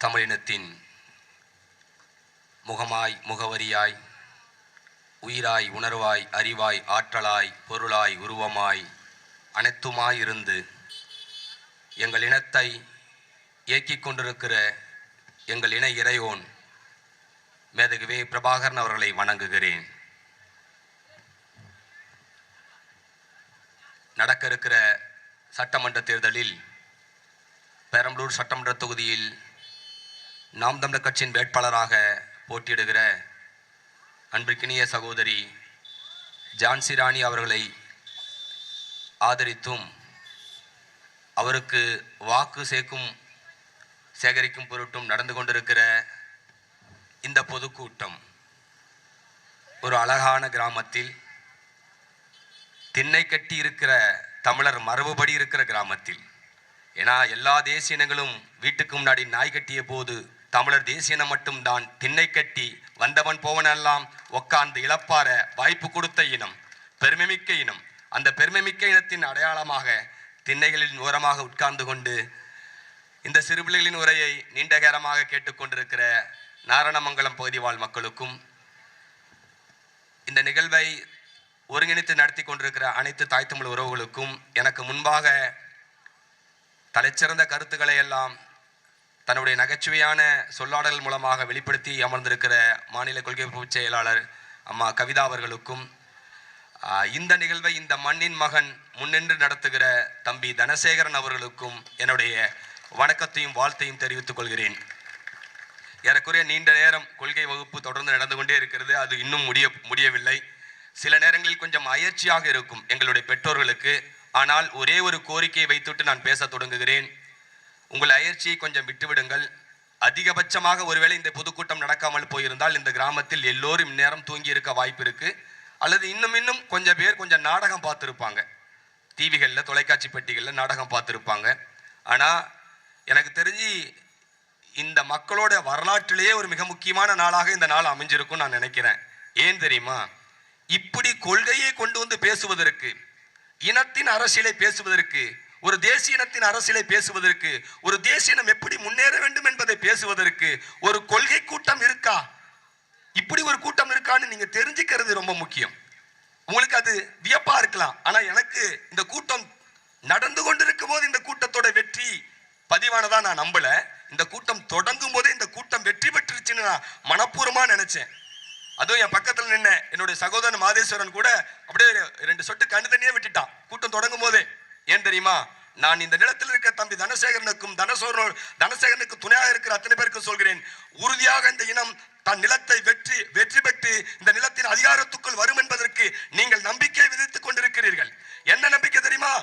தமிழினத்தின் முகமாய் முகவரியாய் உயிராய் உணர்வாய் அறிவாய் ஆற்றலாய் பொருளாய் உருவமாய் அனைத்துமாய் இருந்து எங்கள் இனத்தை இயக்கிக் கொண்டிருக்கிற எங்கள் இன இறையோன் மேதகுவே பிரபாகரன் அவர்களை வணங்குகிறேன். நடக்க இருக்கிற சட்டமன்ற தேர்தலில் பெரம்பலூர் சட்டமன்ற தொகுதியில் நாம் தமிழர் கட்சியின் வேட்பாளராக போட்டியிடுகிற அன்பிற்கினிய சகோதரி ஜான்சி ராணி அவர்களை ஆதரித்தும் அவருக்கு வாக்கு சேகரிக்கும் பொருட்டும் நடந்து கொண்டிருக்கிற இந்த பொதுக்கூட்டம் ஒரு அழகான கிராமத்தில் திண்ணை கட்டி இருக்கிற தமிழர் மரபுபடி இருக்கிற கிராமத்தில். ஏன்னா எல்லா தேசிய இனங்களும் வீட்டுக்கு முன்னாடி நாய் கட்டிய போது தமிழர் தேசிய இனம் மட்டும்தான் திண்ணை கட்டி வந்தவன் போவனெல்லாம் உட்கார்ந்து இழப்பார வாய்ப்பு கொடுத்த இனம், பெருமைமிக்க இனம். அந்த பெருமைமிக்க இனத்தின் அடையாளமாக திண்ணைகளின் ஓரமாக உட்கார்ந்து கொண்டு இந்த சிறுபிள்ளைகளின் உரையை நீண்டகரமாக கேட்டுக்கொண்டிருக்கிற நாரணமங்கலம் பகுதி வாழ் மக்களுக்கும் இந்த நிகழ்வை ஒருங்கிணைத்து நடத்தி கொண்டிருக்கிற அனைத்து தாய் தமிழ் உறவுகளுக்கும் எனக்கு முன்பாக தலைச்சிறந்த கருத்துக்களை எல்லாம் தன்னுடைய நகைச்சுவையான சொல்லாடல் மூலமாக வெளிப்படுத்தி அமர்ந்திருக்கிற மாநில கொள்கை பொதுச் செயலாளர் அம்மா கவிதா அவர்களுக்கும் இந்த நிகழ்வை இந்த மண்ணின் மகன் முன்னின்று நடத்துகிற தம்பி தனசேகரன் அவர்களுக்கும் என்னுடைய வணக்கத்தையும் வாழ்த்தையும் தெரிவித்துக் கொள்கிறேன். ஏறக்குறைய நீண்ட நேரம் கொள்கை வகுப்பு தொடர்ந்து நடந்து கொண்டே இருக்கிறது. அது இன்னும் முடியவில்லை. சில நேரங்களில் கொஞ்சம் அயற்சியாக இருக்கும் எங்களுடைய பெற்றோர்களுக்கு. ஆனால் ஒரே ஒரு கோரிக்கையை வைத்துவிட்டு நான் பேச தொடங்குகிறேன். உங்கள் அயற்சியை கொஞ்சம் விட்டுவிடுங்கள். அதிகபட்சமாக ஒருவேளை இந்த பொதுக்கூட்டம் நடக்காமல் போயிருந்தால் இந்த கிராமத்தில் எல்லோரும் இந்நேரம் தூங்கி இருக்க வாய்ப்பு இருக்கு. அல்லது இன்னும் கொஞ்சம் பேர் கொஞ்சம் நாடகம் பார்த்துருப்பாங்க, டிவிகளில் தொலைக்காட்சி பெட்டிகளில் நாடகம் பார்த்துருப்பாங்க. ஆனால் எனக்கு தெரிஞ்சு இந்த மக்களோட வரலாற்றிலேயே ஒரு மிக முக்கியமான நாளாக இந்த நாள் அமைஞ்சிருக்கும் நான் நினைக்கிறேன். ஏன் தெரியுமா? இப்படி கொள்கையை கொண்டு வந்து பேசுவதற்கு, இனத்தின் அரசியலை பேசுவதற்கு, ஒரு தேசிய இனத்தின் அரசியலை பேசுவதற்கு, ஒரு தேசிய இனம் எப்படி முன்னேற வேண்டும் என்பதை பேசுவதற்கு ஒரு கொள்கை கூட்டம் இருக்கா? இப்படி ஒரு கூட்டம் இருக்கான்னு நீங்க தெரிஞ்சுக்கிறது ரொம்ப முக்கியம். உங்களுக்கு அது வியப்பா இருக்கலாம். ஆனா எனக்கு இந்த கூட்டம் நடந்து கொண்டிருக்கும் போது இந்த கூட்டத்தோட வெற்றி பதிவானதா நான் நம்பல. இந்த கூட்டம் தொடங்கும் போதே இந்த கூட்டம் வெற்றி பெற்றுச்சுன்னு நான் மனப்பூர்வமா நினைச்சேன். அதுவும் என் பக்கத்துல நின்ன என்னுடைய சகோதரன் மாதேஸ்வரன் கூட அப்படியே 2 சொட்டு கண்ணு தண்ணியே விட்டுட்டான் கூட்டம் தொடங்கும் போதே. ஏன் தெரியுமா? நான் இந்த நிலத்தில் இருக்க தம்பி தனசேகரனுக்கும் தனசேகரனுக்கு துணையாக இருக்கிற அத்தனை பேருக்கும் சொல்கிறேன், உறுதியாக இந்த இனம் தன் நிலத்தை வெற்றி பெற்று இந்த நிலத்தின் அதிகாரத்துக்குள் வரும் என்பதற்கு நீங்கள் நம்பிக்கை விதித்துக் கொண்டிருக்கிறீர்கள். என்ன நம்பிக்கை தெரியுமா?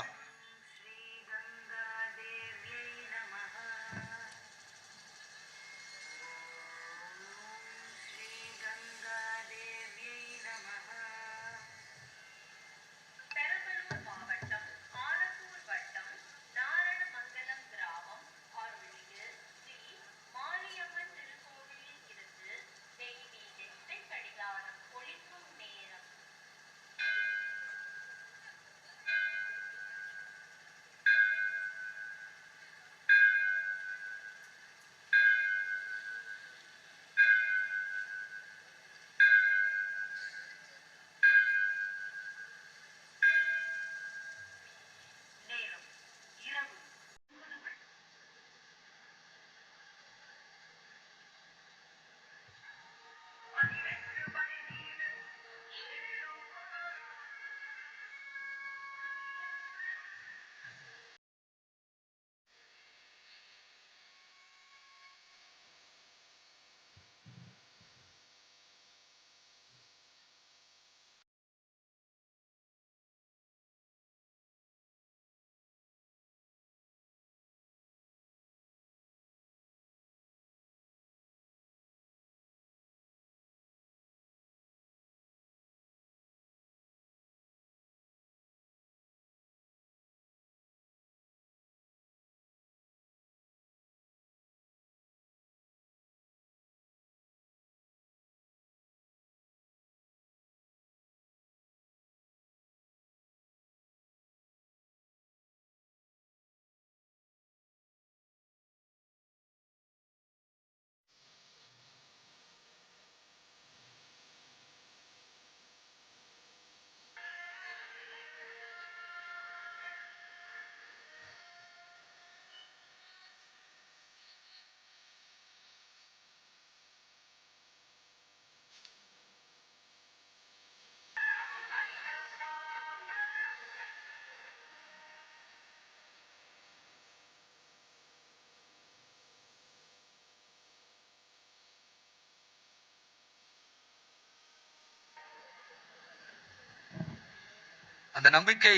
அந்த நம்பிக்கை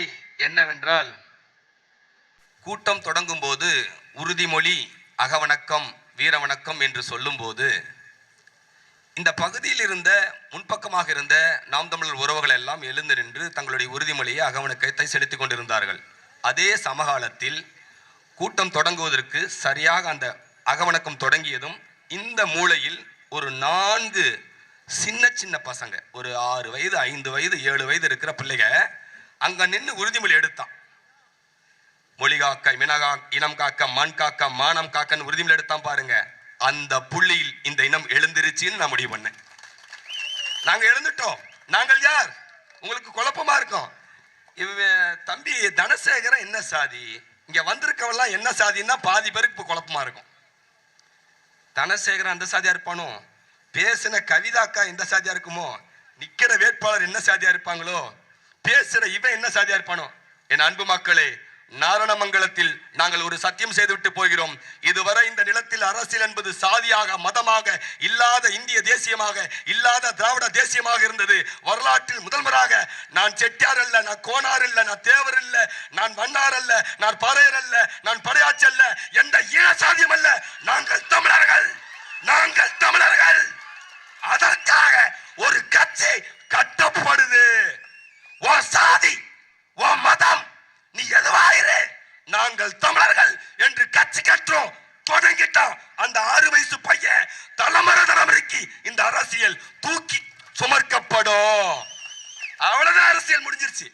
என்னவென்றால், கூட்டம் தொடங்கும் போது உறுதிமொழி, அகவணக்கம், வீரவணக்கம் என்று சொல்லும் போது இந்த பகுதியில் இருந்த முன்பக்கமாக இருந்த நாம் தமிழர் உறவுகள் எல்லாம் எழுந்து நின்று தங்களுடைய உறுதிமொழியை, அகவணக்கத்தை செலுத்திக் கொண்டிருந்தார்கள். அதே சமகாலத்தில் கூட்டம் தொடங்குவதற்கு சரியாக அந்த அகவணக்கம் தொடங்கியதும் இந்த மூலையில் ஒரு 4 சின்ன சின்ன பசங்க, ஒரு 6 வயது, 5 வயது, 7 வயது இருக்கிற பிள்ளைங்க அங்க நின்று உறுதிமொழி எடுத்தான். மொழி காக்க, மினகா, இனம் காக்க, மண் காக்க, மானம் காக்கன்னு உறுதிமொழி எடுத்தான் பாருங்க. அந்த புள்ளியில் இந்த இனம் எழுந்திருச்சுன்னு நான் முடிவு பண்ணேன். நாங்க எழுந்துட்டோம். நாங்கள் யார்? உங்களுக்கு குழப்பமா இருக்கும். தம்பி தனசேகரன் என்ன சாதி, இங்க வந்திருக்கவெல்லாம் என்ன சாதின்னா பாதி பேருக்கு இப்ப குழப்பமா இருக்கும். தனசேகரன் அந்த சாதியா இருப்பானோ, பேசின கவிதாக்கா எந்த சாதியா இருக்குமோ, நிக்கிற வேட்பாளர் என்ன சாதியா இருப்பாங்களோ, பேசுற இவன் என்ன சாதியா இருப்பானோ. என் அன்பு மக்களே, நாரணமங்கலத்தில் நாங்கள் ஒரு சத்தியம் செய்துவிட்டு போகிறோம். இதுவரை இந்த நிலத்தில் அரசியல் என்பது சாதியாக, மதமாக இல்லாத, இந்திய தேசியமாக இல்லாத, திராவிட தேசியமாக இருந்தது. வரலாற்றில் முதல்வராக நான் செட்டியார் அல்ல, நான் கோனார் அல்ல, நான் தேவர் அல்ல, நான் வண்ணார் அல்ல, நான் பறையர் அல்ல, நான் படையாச்சி அல்ல, எந்த ஈழ சாதியம் அல்ல, நாங்கள் தமிழர்கள், நாங்கள் தமிழர்கள். அதற்காக ஒரு கட்சி கட்டப்படுது. ஓ சாதி, ஓ மதம், நீ எதுவாயிரு, நாங்கள் தமிழர்கள் என்று கட்சி கற்றோம், தொடங்கிட்டோம். அந்த 6 வயசு பையன் தலைமுறை இந்த அரசியல் தூக்கி சுமர்க்கப்படும். அவ்வளவுதான், அரசியல் முடிஞ்சிருச்சு,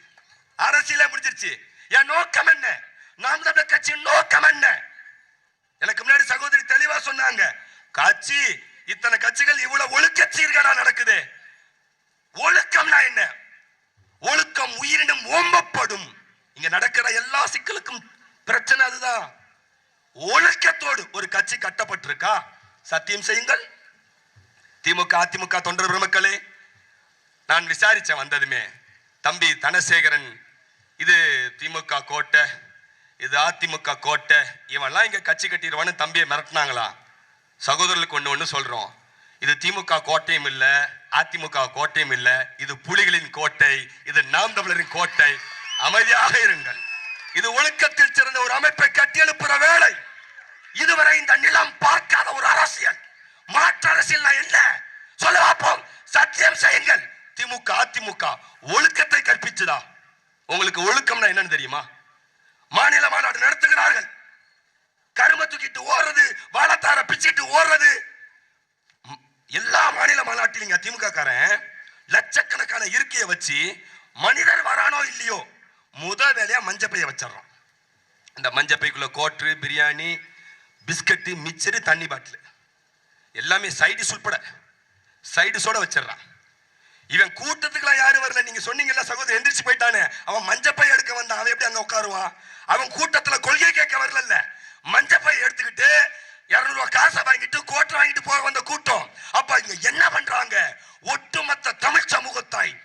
அரசியலே முடிஞ்சிருச்சு. என் நோக்கம் என்ன? நாம் தமிழர் கட்சியின் நோக்கம் என்ன? எனக்கு முன்னாடி சகோதரி தெளிவா சொன்னாங்க, கட்சி இத்தனை கட்சிகள் இவ்வளவு ஒழுக்க சீர்கேடா நடக்குது. ஒழுக்கம்னா என்ன? ஒழுக்கம் உயிரினும் ஓம்பப்படும். இங்க நடக்கிற எல்லா சிக்கலுக்கும் பிரச்சனை அதுதான். ஒழுக்கத்தோடு ஒரு கட்சி கட்டப்பட்டிருக்கா? சத்தியம் செய்யுங்கள். திமுக, அதிமுக தொண்டர் பெருமக்களே, நான் விசாரிச்சேன் வந்ததுமே, தம்பி தனசேகரன் இது திமுக கோட்டை, இது அதிமுக கோட்டை, இவெல்லாம் இங்க கட்சி கட்டிடுவான்னு தம்பியை மிரட்டினாங்களா? சகோதரர்களுக்கு ஒண்ணு சொல்றோம், இது திமுக கோட்டையும் இல்ல, அதிமுக கோட்டையும் இல்ல, இது புலிகளின் கோட்டை, இது நாம் தமிழரின் கோட்டை. அமைதியாக இருங்கள். இது ஒழுக்கத்தில் சிறந்த ஒரு அமைப்பை கட்டியெழுப்புற வேலை. இதுவரை இந்த நிலம் பார்க்காத ஒரு அரசியல், மாற்று அரசியல் என்ன சொல்ல பார்ப்போம். சத்தியம் செய்யுங்கள். திமுக, அதிமுக ஒழுக்கத்தை கற்பிச்சுதா? உங்களுக்கு ஒழுக்கம்னா என்னன்னு தெரியுமா? மாநில மாநாடு நடத்துகிறார்கள், கரும தூக்கிட்டு ஓடுறது, வாழத்தார பிச்சுட்டு ஓடுறது. எல்லா மாநில மாநாட்டிலும் திமுக காரன் லட்சக்கணக்கான இருக்கையை வச்சு மனிதர் வரானோ இல்லையோ முதல் வேலையா மஞ்சப்பைய வச்சிடறான். இந்த மஞ்சப்பைக்குள்ள கோட்ரு, பிரியாணி, பிஸ்கட்டு, மிச்சரு, தண்ணி பாட்டில் எல்லாமே சைடிஸ் உட்பட சைடிஸோட வச்சிடறான். இவன் கூட்டத்துக்குலாம் யாரும் வரல. நீங்க சொன்னீங்கல்ல சகோதரர் எந்திரிச்சு போயிட்டானே, அவன் மஞ்சப்பை எடுக்க வந்தான். அவன் எப்படி அங்க உட்காருவான்? அவன் கூட்டத்துல கொள்கை கேட்க வரல, மஞ்சப்பை எடுத்துக்கிட்டு 200 ரூபாய் காசை வாங்கிட்டு கோட்டை வாங்கிட்டு போக வந்த கூட்டம். அப்ப இங்க என்ன பண்றாங்க? ஒட்டுமொத்த தமிழ் சமூகத்தாய்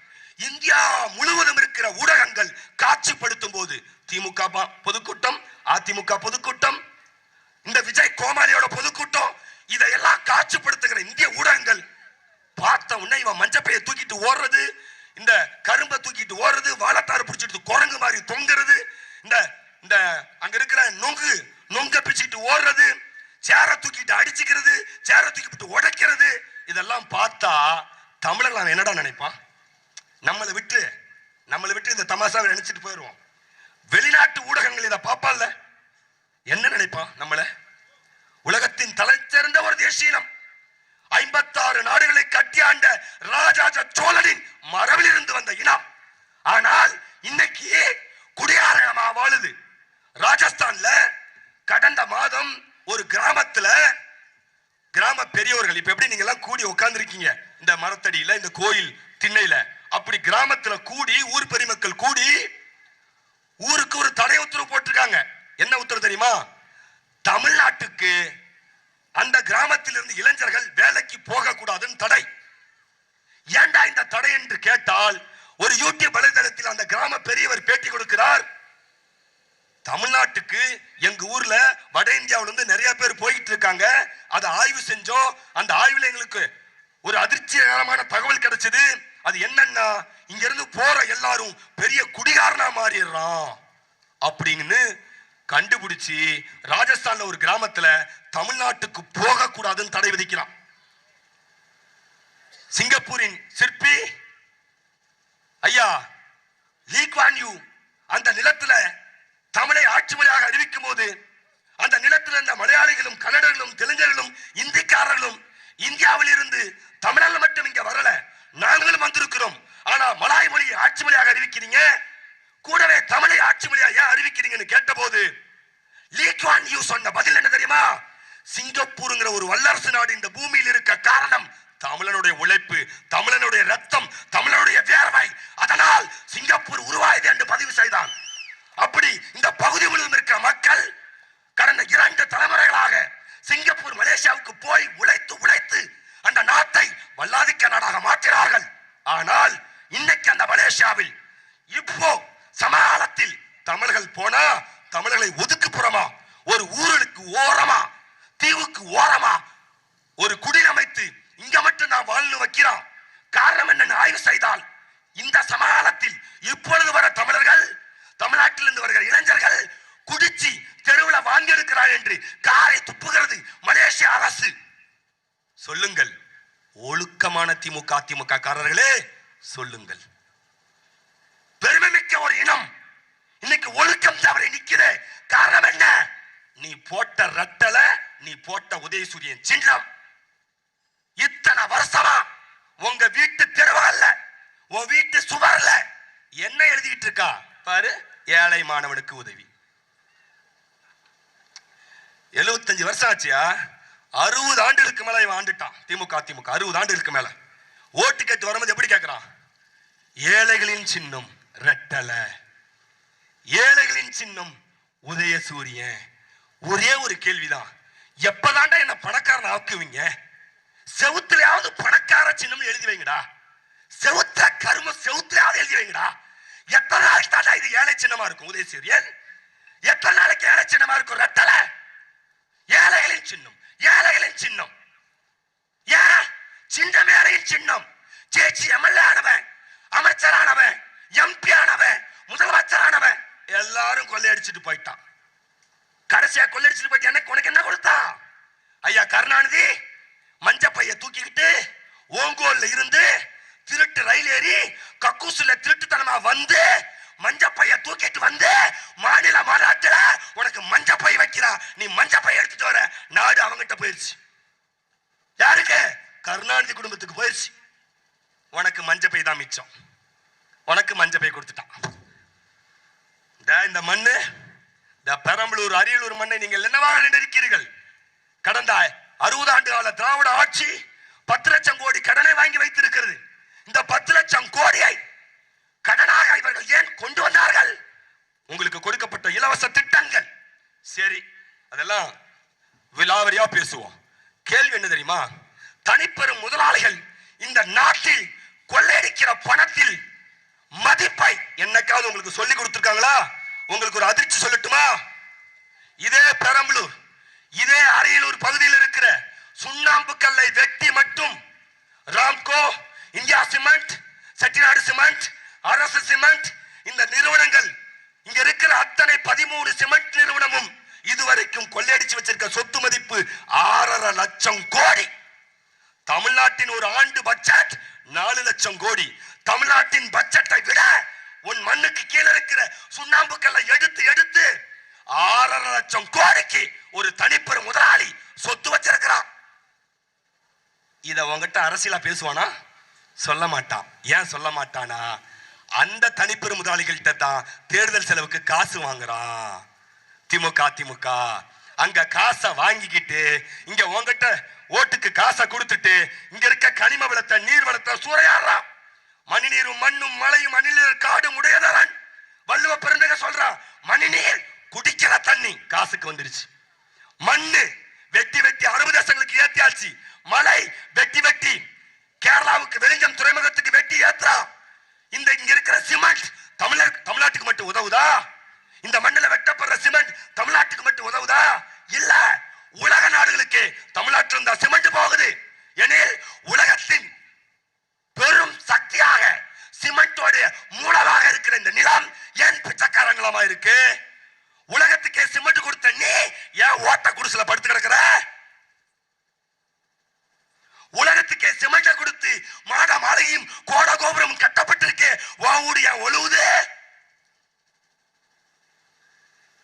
இந்தியா முழுவதும் இருக்கிற ஊடகங்கள் காட்சிப்படுத்தும் போது, திமுக பொதுக்கூட்டம், அதிமுக பொதுக்கூட்டம், இந்த விஜய் கோமாளியோட பொதுக்கூட்டம், இதையெல்லாம் காட்சிப்படுத்துகிற இந்திய ஊடகங்கள் பார்த்த உடனே இவன் மஞ்சப்பையை தூக்கிட்டு ஓடுறது, இந்த கரும்பை தூக்கிட்டு ஓடுறது, வாழத்தாறு பிடிச்சிட்டு குரங்கு மாதிரி தொங்குறது, இந்த அங்க இருக்கிற நொங்க பிச்சுட்டு ஓடுறது, சேர தூக்கிட்டு அடிச்சுக்கிறது, சேர தூக்கிட்டு உடைக்கிறது, இதெல்லாம் பார்த்தா தமிழர்கள் என்னடா நினைப்பான்? நம்மளை விட்டு இந்த தமாஷாவை நினைச்சிட்டு போயிடுவோம். வெளிநாட்டு ஊடகங்கள் இதை பார்ப்பான்ல, என்ன நினைப்பான்? நம்மள உலகத்தின் தலை சிறந்த ஒரு தேசியம், 56 நாடுகளை கட்டியாண்ட ராஜராஜ சோழனின் மரபில் இருந்து வந்த இனம். ஆனால் இன்னைக்கு குடியாரமா வாழுது. ராஜஸ்தான்ல கடந்த மாதம் ஒரு கிராமத்துல கிராம பெரியவர்கள், இப்ப எப்படி நீங்க எல்லாம் கூடி உட்கார்ந்து இருக்கீங்க இந்த மரத்தடியில, இந்த கோயில் திண்ணையில, அப்படி கிராமத்துல கூடி ஊர் பெருமக்கள் கூடி ஊருக்கு ஒரு தடை உத்தரவு போட்டிருக்காங்க. என்ன உத்தரவு தெரியுமா? தமிழ்நாட்டுக்கு அந்த கிராமத்தில் இருந்து இளைஞர்கள் வேலைக்கு போக கூடாதுன்னு தடை. ஏண்டா இந்த தடை என்று கேட்டால், ஒரு யூடியூப் வலைதளத்தில் அந்த கிராம பெரியவர் பேட்டி கொடுக்கிறார். தமிழ்நாட்டுக்கு எங்க ஊர்ல வட இந்தியாவில இருந்து நிறைய பேர் போயிட்டு இருக்காங்க, அதை ஆய்வு செஞ்சோம். அந்த ஆய்வுல எங்களுக்கு ஒரு அதிர்ச்சிகரமான தகவல் கிடைச்சது. அது என்னன்னா, இங்க இருந்து போற எல்லாரும் பெரிய குடிகாரனா மாறிடுறான் அப்படின்னு கண்டுபிடிச்சு ராஜஸ்தான்ல ஒரு கிராமத்துல தமிழ்நாட்டுக்கு போக கூடாதுன்னு தடை விதிக்கிறான். சிங்கப்பூரின் சிற்பி ஐயா லீ குவான் யூ அந்த நிலத்துல தமிழை ஆட்சி மொழியாக அறிவிக்கும் போது அந்த நிலத்தில் இருந்த மலையாளிகளும் கன்னடர்களும் தெலுங்கர்களும் இந்திக்காரர்களும் இந்தியாவில் இருந்து தமிழர்கள் மட்டும் இங்க வரல, நாங்களும் வந்திருக்கிறோம். ஆனா மலாய் மொழியை ஆட்சி மொழியாக அறிவிக்கிறீங்க, கூடவே தமிழை ஆட்சி மொழியா ஏன் அறிவிக்கிறீங்கன்னு கேட்டபோது லீ குவான் யூ சொன்ன பதில் என்ன தெரியுமா? சிங்கப்பூருங்கிற ஒரு வல்லரசு நாடு இந்த பூமியில் இருக்க காரணம் தமிழனுடைய உழைப்பு, தமிழனுடைய ரத்தம், தமிழனுடைய வேர்வை. அதனால் சிங்கப்பூர் உருவாயது என்று பதிவு செய்தான். அப்படி இந்த பகுதி முழுவதும் இருக்கிற மக்கள் கடந்த 2 தலைமுறைகளாக சிங்கப்பூர் மலேசியாவுக்கு போய் உழைத்து அந்த நாட்டை வல்லாதிக்க நாடாக மாற்றினார்கள். ஆனால் இன்னைக்கு அந்த மலேசியாவில் இப்போ சமகாலத்தில் தமிழர்கள் போனா தமிழர்களை ஒதுக்குப்புறமா ஒரு ஊருக்கு ஓரமா தீவுக்கு ஓரமா ஒரு குடில் அமைத்து இங்க மட்டும் நான் வாழ்ந்து வைக்கிறோம். காரணம் என்னன்னு ஆய்வு செய்தால் இந்த சமகாலத்தில் இப்பொழுது வர தமிழர்கள், தமிழ்நாட்டில் இருந்து வருகிற இளைஞர்கள் குடிச்சி தெருவில் வாங்கி எடுக்கிறார் என்று காரை துப்புகிறது மலேசிய அரசு. சொல்லுங்கள், ஒழுக்கமான திமுக காரர்களே சொல்லுங்கள். பெருமைமிக்க ஒரு இனம் இன்னைக்கு ஒழுக்கம் தவறி நிக்குது. காரணம் என்ன? நீ போட்ட ரட்டல, நீ போட்ட உதயசூரியன் சின்னம் இத்தனை வருஷமா உங்க வீட்டு தெருவல்ல, உன் வீட்டு சுவர்ல என்ன எழுதிட்டு இருக்கா பாரு? ஏழை மாணவனுக்கு உதவி. 75 வருஷம் ஆச்சியா? 60 ஆண்டுகளுக்கு மேல இவன் ஆண்டுட்டான். திமுக 60 ஆண்டுகளுக்கு மேல ஓட்டு கேட்டு வரும்போது எப்படி கேட்கிறான்? ஏழைகளின் சின்னம் ரெட்டல, ஏழைகளின் சின்னம் உதயசூரியன். ஒரே ஒரு கேள்விதான், எப்பதாண்டா என்ன பணக்காரன் ஆக்குவீங்க? செவுத்துலயாவது பணக்கார சின்னம் எழுதி வைங்கடா. செவுத்துல கரும செவுத்துலயாவது எழுதி வைங்கடா. எத்தனை நாளைக்கு தாண்டா இது ஏழை சின்னமா இருக்கும் உதயசூரியன்? எத்தனை நாளைக்கு ஏழை சின்னமா இருக்கும் ரெட்டல? ஏழைகளின் சின்னம், ஏழைகளின் சின்னம். ஏன் சின்னம் ஏழையின் சின்னம்? ஜெயிச்சு எம்எல்ஏ ஆனவன், அமைச்சரானவன், எம்பி ஆனவன், முதலமைச்சரானவன் எல்லாரும் கொள்ளையடிச்சுட்டு போயிட்டான். கடைசியா கொள்ளையடிச்சுட்டு போயிட்டு எனக்கு உனக்கு என்ன கொடுத்தா? ஐயா கருணாநிதி மஞ்ச பைய தூக்கிக்கிட்டு ஓங்கோல்ல இருந்து திருட்டு ரயில் ஏறி கக்கூசுல திருட்டுத்தனமா வந்து மஞ்ச பைய தூக்கிட்டு வந்து மாநில மாநாட்டுல உனக்கு மஞ்ச பை வைக்கிறா. நீ மஞ்ச பை எடுத்துட்டு வர, நாடு அவங்கிட்ட போயிருச்சு. யாருக்கு? கருணாநிதி குடும்பத்துக்கு போயிருச்சு. உனக்கு மஞ்ச பை தான் மிச்சம். உனக்கு மஞ்ச பை கொடுத்துட்டான். இந்த மண்ணு, இந்த பெரம்பலூர் அரியலூர் மண்ணை நீங்கள் என்னவாக நினைக்கிறீர்கள்? கடந்த 60 ஆண்டு கால திராவிட ஆட்சி 10 லட்சம் கோடி கடனை வாங்கி வைத்திருக்கிறது. இந்த 10 லட்சம் கோடியை கடனாக இவர்கள் ஏன் கொண்டு வந்தார்கள்? உங்களுக்கு கொடுக்கப்பட்ட இலவச திட்டங்கள். சரி, அதெல்லாம் விலாவரியா பேசுவோம். கேள்வி என்ன தெரியுமா? தனிப்பெரும் முதலாளிகள் இந்த நாட்டில் கொள்ளையடிக்கிற பணத்தில் மதிப்பை என்னைக்காவது உங்களுக்கு சொல்லி கொடுத்திருக்காங்களா? உங்களுக்கு ஒரு அதிர்ச்சி சொல்லட்டுமா? இதே பெரம்பலூர், இதே அரியலூர் பகுதியில் இருக்கிற சுண்ணாம்பு கல்லை வெட்டி மட்டும் Ramco, India cement, Chettinad cement, அரசு சிமெண்ட் இந்த நிறுவனங்கள், இங்க இருக்கிற அத்தனை 13 சிமெண்ட் நிறுவனமும் இதுவரைக்கும் கொள்ளையடிச்சு வச்சிருக்க சொத்து மதிப்பு 6.5 லட்சம் கோடி. தமிழ்நாட்டின் ஒரு ஆண்டு பட்ஜெட் 4 லட்சம் கோடி. தமிழ்நாட்டின் பட்ஜெட்டை விட உன் மண்ணுக்கு கீழே இருக்கிற சுண்ணாம்பு கல்லை எடுத்து 6.5 லட்சம் கோடிக்கு ஒரு தனிப்பெரும் முதலாளி சொத்து வச்சிருக்கிறான். இத உங்ககிட்ட அரசியலா பேசுவானா? சொல்ல மாட்டான். ஏன் சொல்ல மாட்டானா? அந்த தனிப்பெரும் முதலாளிகள்கிட்ட தான் தேர்தல் செலவுக்கு காசு வாங்குறான் திமுக. அங்க காசை வாங்கிக்கிட்டு இங்க உங்ககிட்ட ஓட்டுக்கு காசை கொடுத்துட்டு இங்க இருக்க கனிம வளத்தை, நீர் வளத்தை சூறையாடுறான். மணிநீரும் மண்ணும் மழையும் அணிலர் காடும் உடையதவன் வள்ளுவ பெருந்தக சொல்றான். மணிநீர் குடிக்கிற தண்ணி காசுக்கு வந்துருச்சு. மண்ணு வெட்டி 60 தேசங்களுக்கு ஏத்தியாச்சு. மலை வெட்டி கேரளாவுக்கு வெளிஞ்சம் துறைமுகத்துக்கு வெட்டி ஏத்துறா. இங்க இருக்கிற சிமெண்ட் தமிழ்நாட்டுக்கு மட்டும் உதவுதா? இந்த மண்ணில் வெட்டப்படுற சிமெண்ட் தமிழ்நாட்டுக்கு மட்டும் உதவுதா? இல்ல, உலக நாடுகளுக்கு தமிழ்நாட்டில் இருந்தா சிமெண்ட் போகுது. எனில் உலகத்தின் பெரும் சக்தியாக சிமெண்ட் வளர்ச்சியோடைய மூலமாக இருக்கிற இந்த நிலம் ஏன் பிச்சைக்கார நிலமா இருக்கு? உலகத்துக்கே சிமெண்ட் கொடுத்த நீ ஏன் ஓட்ட குடிசையில படுத்து கிடக்குற? உலகத்துக்கே சிமெண்ட கொடுத்து மாட மாளிகையும் கோட கோபுரம் கட்டப்பட்டிருக்கு, வாவுடு ஏன் ஒழுவுது?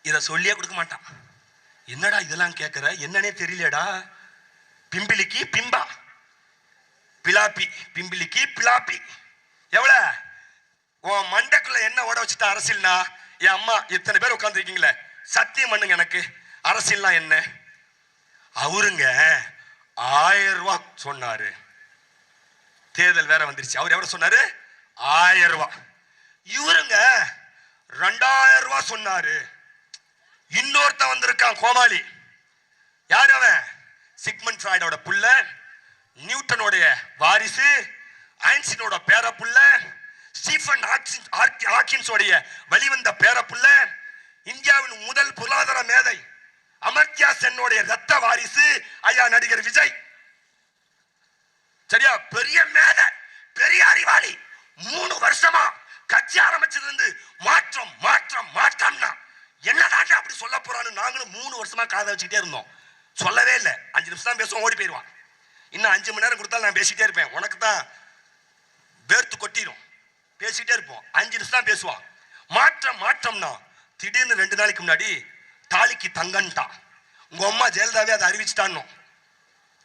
இத சொல்லியே கொடுக்க மாட்டான். என்னடா இதெல்லாம் கேட்கிற, என்னன்னே தெரியலடா. பிம்பிலிக்கு பிம்பா, பிலாப்பி, பிம்பிலிக்கு பிலாப்பி. எவ்வளவு உன் மண்டைக்குள்ள என்ன ஓட வச்சுட்ட அரசியல்னா? என் அம்மா இத்தனை பேர் உட்கார்ந்து இருக்கீங்களே, சத்தியம் பண்ணுங்க எனக்கு அரசியல்னா என்ன? அவருங்க 1000 ரூபாய் சொன்னாரு. தேர்தல் வேற வந்துருச்சு. அவர் எவ்வளவு சொன்னாரு? 1000 ரூபாய். இவருங்க 2000 ரூபாய் சொன்னாரு. இன்னொருத்த வந்திருக்கான் கோமாளி. யார் அவன்? சிக்மண்ட் ஃப்ராய்டோட புள்ள, நியூட்டனோட வாரிசு, ஐன்ஸ்டீனோட பேரப்புள்ள, ஸ்டீஃபன் ஹாக்கின்ஸோடைய வெளிவந்த பேரப்புள்ள, இந்தியாவின் முதல் பொருளாதார மேதை அமர்த்தியா சென்னோடைய ரத்த வாரிசு ஐயா நடிகர் விஜய். சரியா? பெரிய மேதை, பெரிய அறிவாளி. 3 வருஷமா கட்சி ஆரம்பிச்சதுல இருந்து மாற்றம் மாற்றம் மாற்றம்னா என்னதான் அப்படி சொல்ல போறான்னு நாங்களும் 3 வருஷமா காதை வச்சுக்கிட்டே இருந்தோம். சொல்லவே இல்லை. 5 நிமிஷம் தான் பேசுவோம், ஓடி போயிடுவான். இன்னும் 5 மணி நேரம் கொடுத்தாலும் நான் பேசிட்டே இருப்பேன். உனக்கு தான் வேர்த்து கொட்டிடும். பேசிட்டே இருப்போம். 5 நிமிஷம் தான் பேசுவான். மாற்றம் மாற்றம்னா திடீர்னு 2 நாளைக்கு முன்னாடி தாலிக்கு தங்கன்ட்டான். உங்க அம்மா ஜெயலலிதாவே அதை அறிவிச்சுட்டான்னு.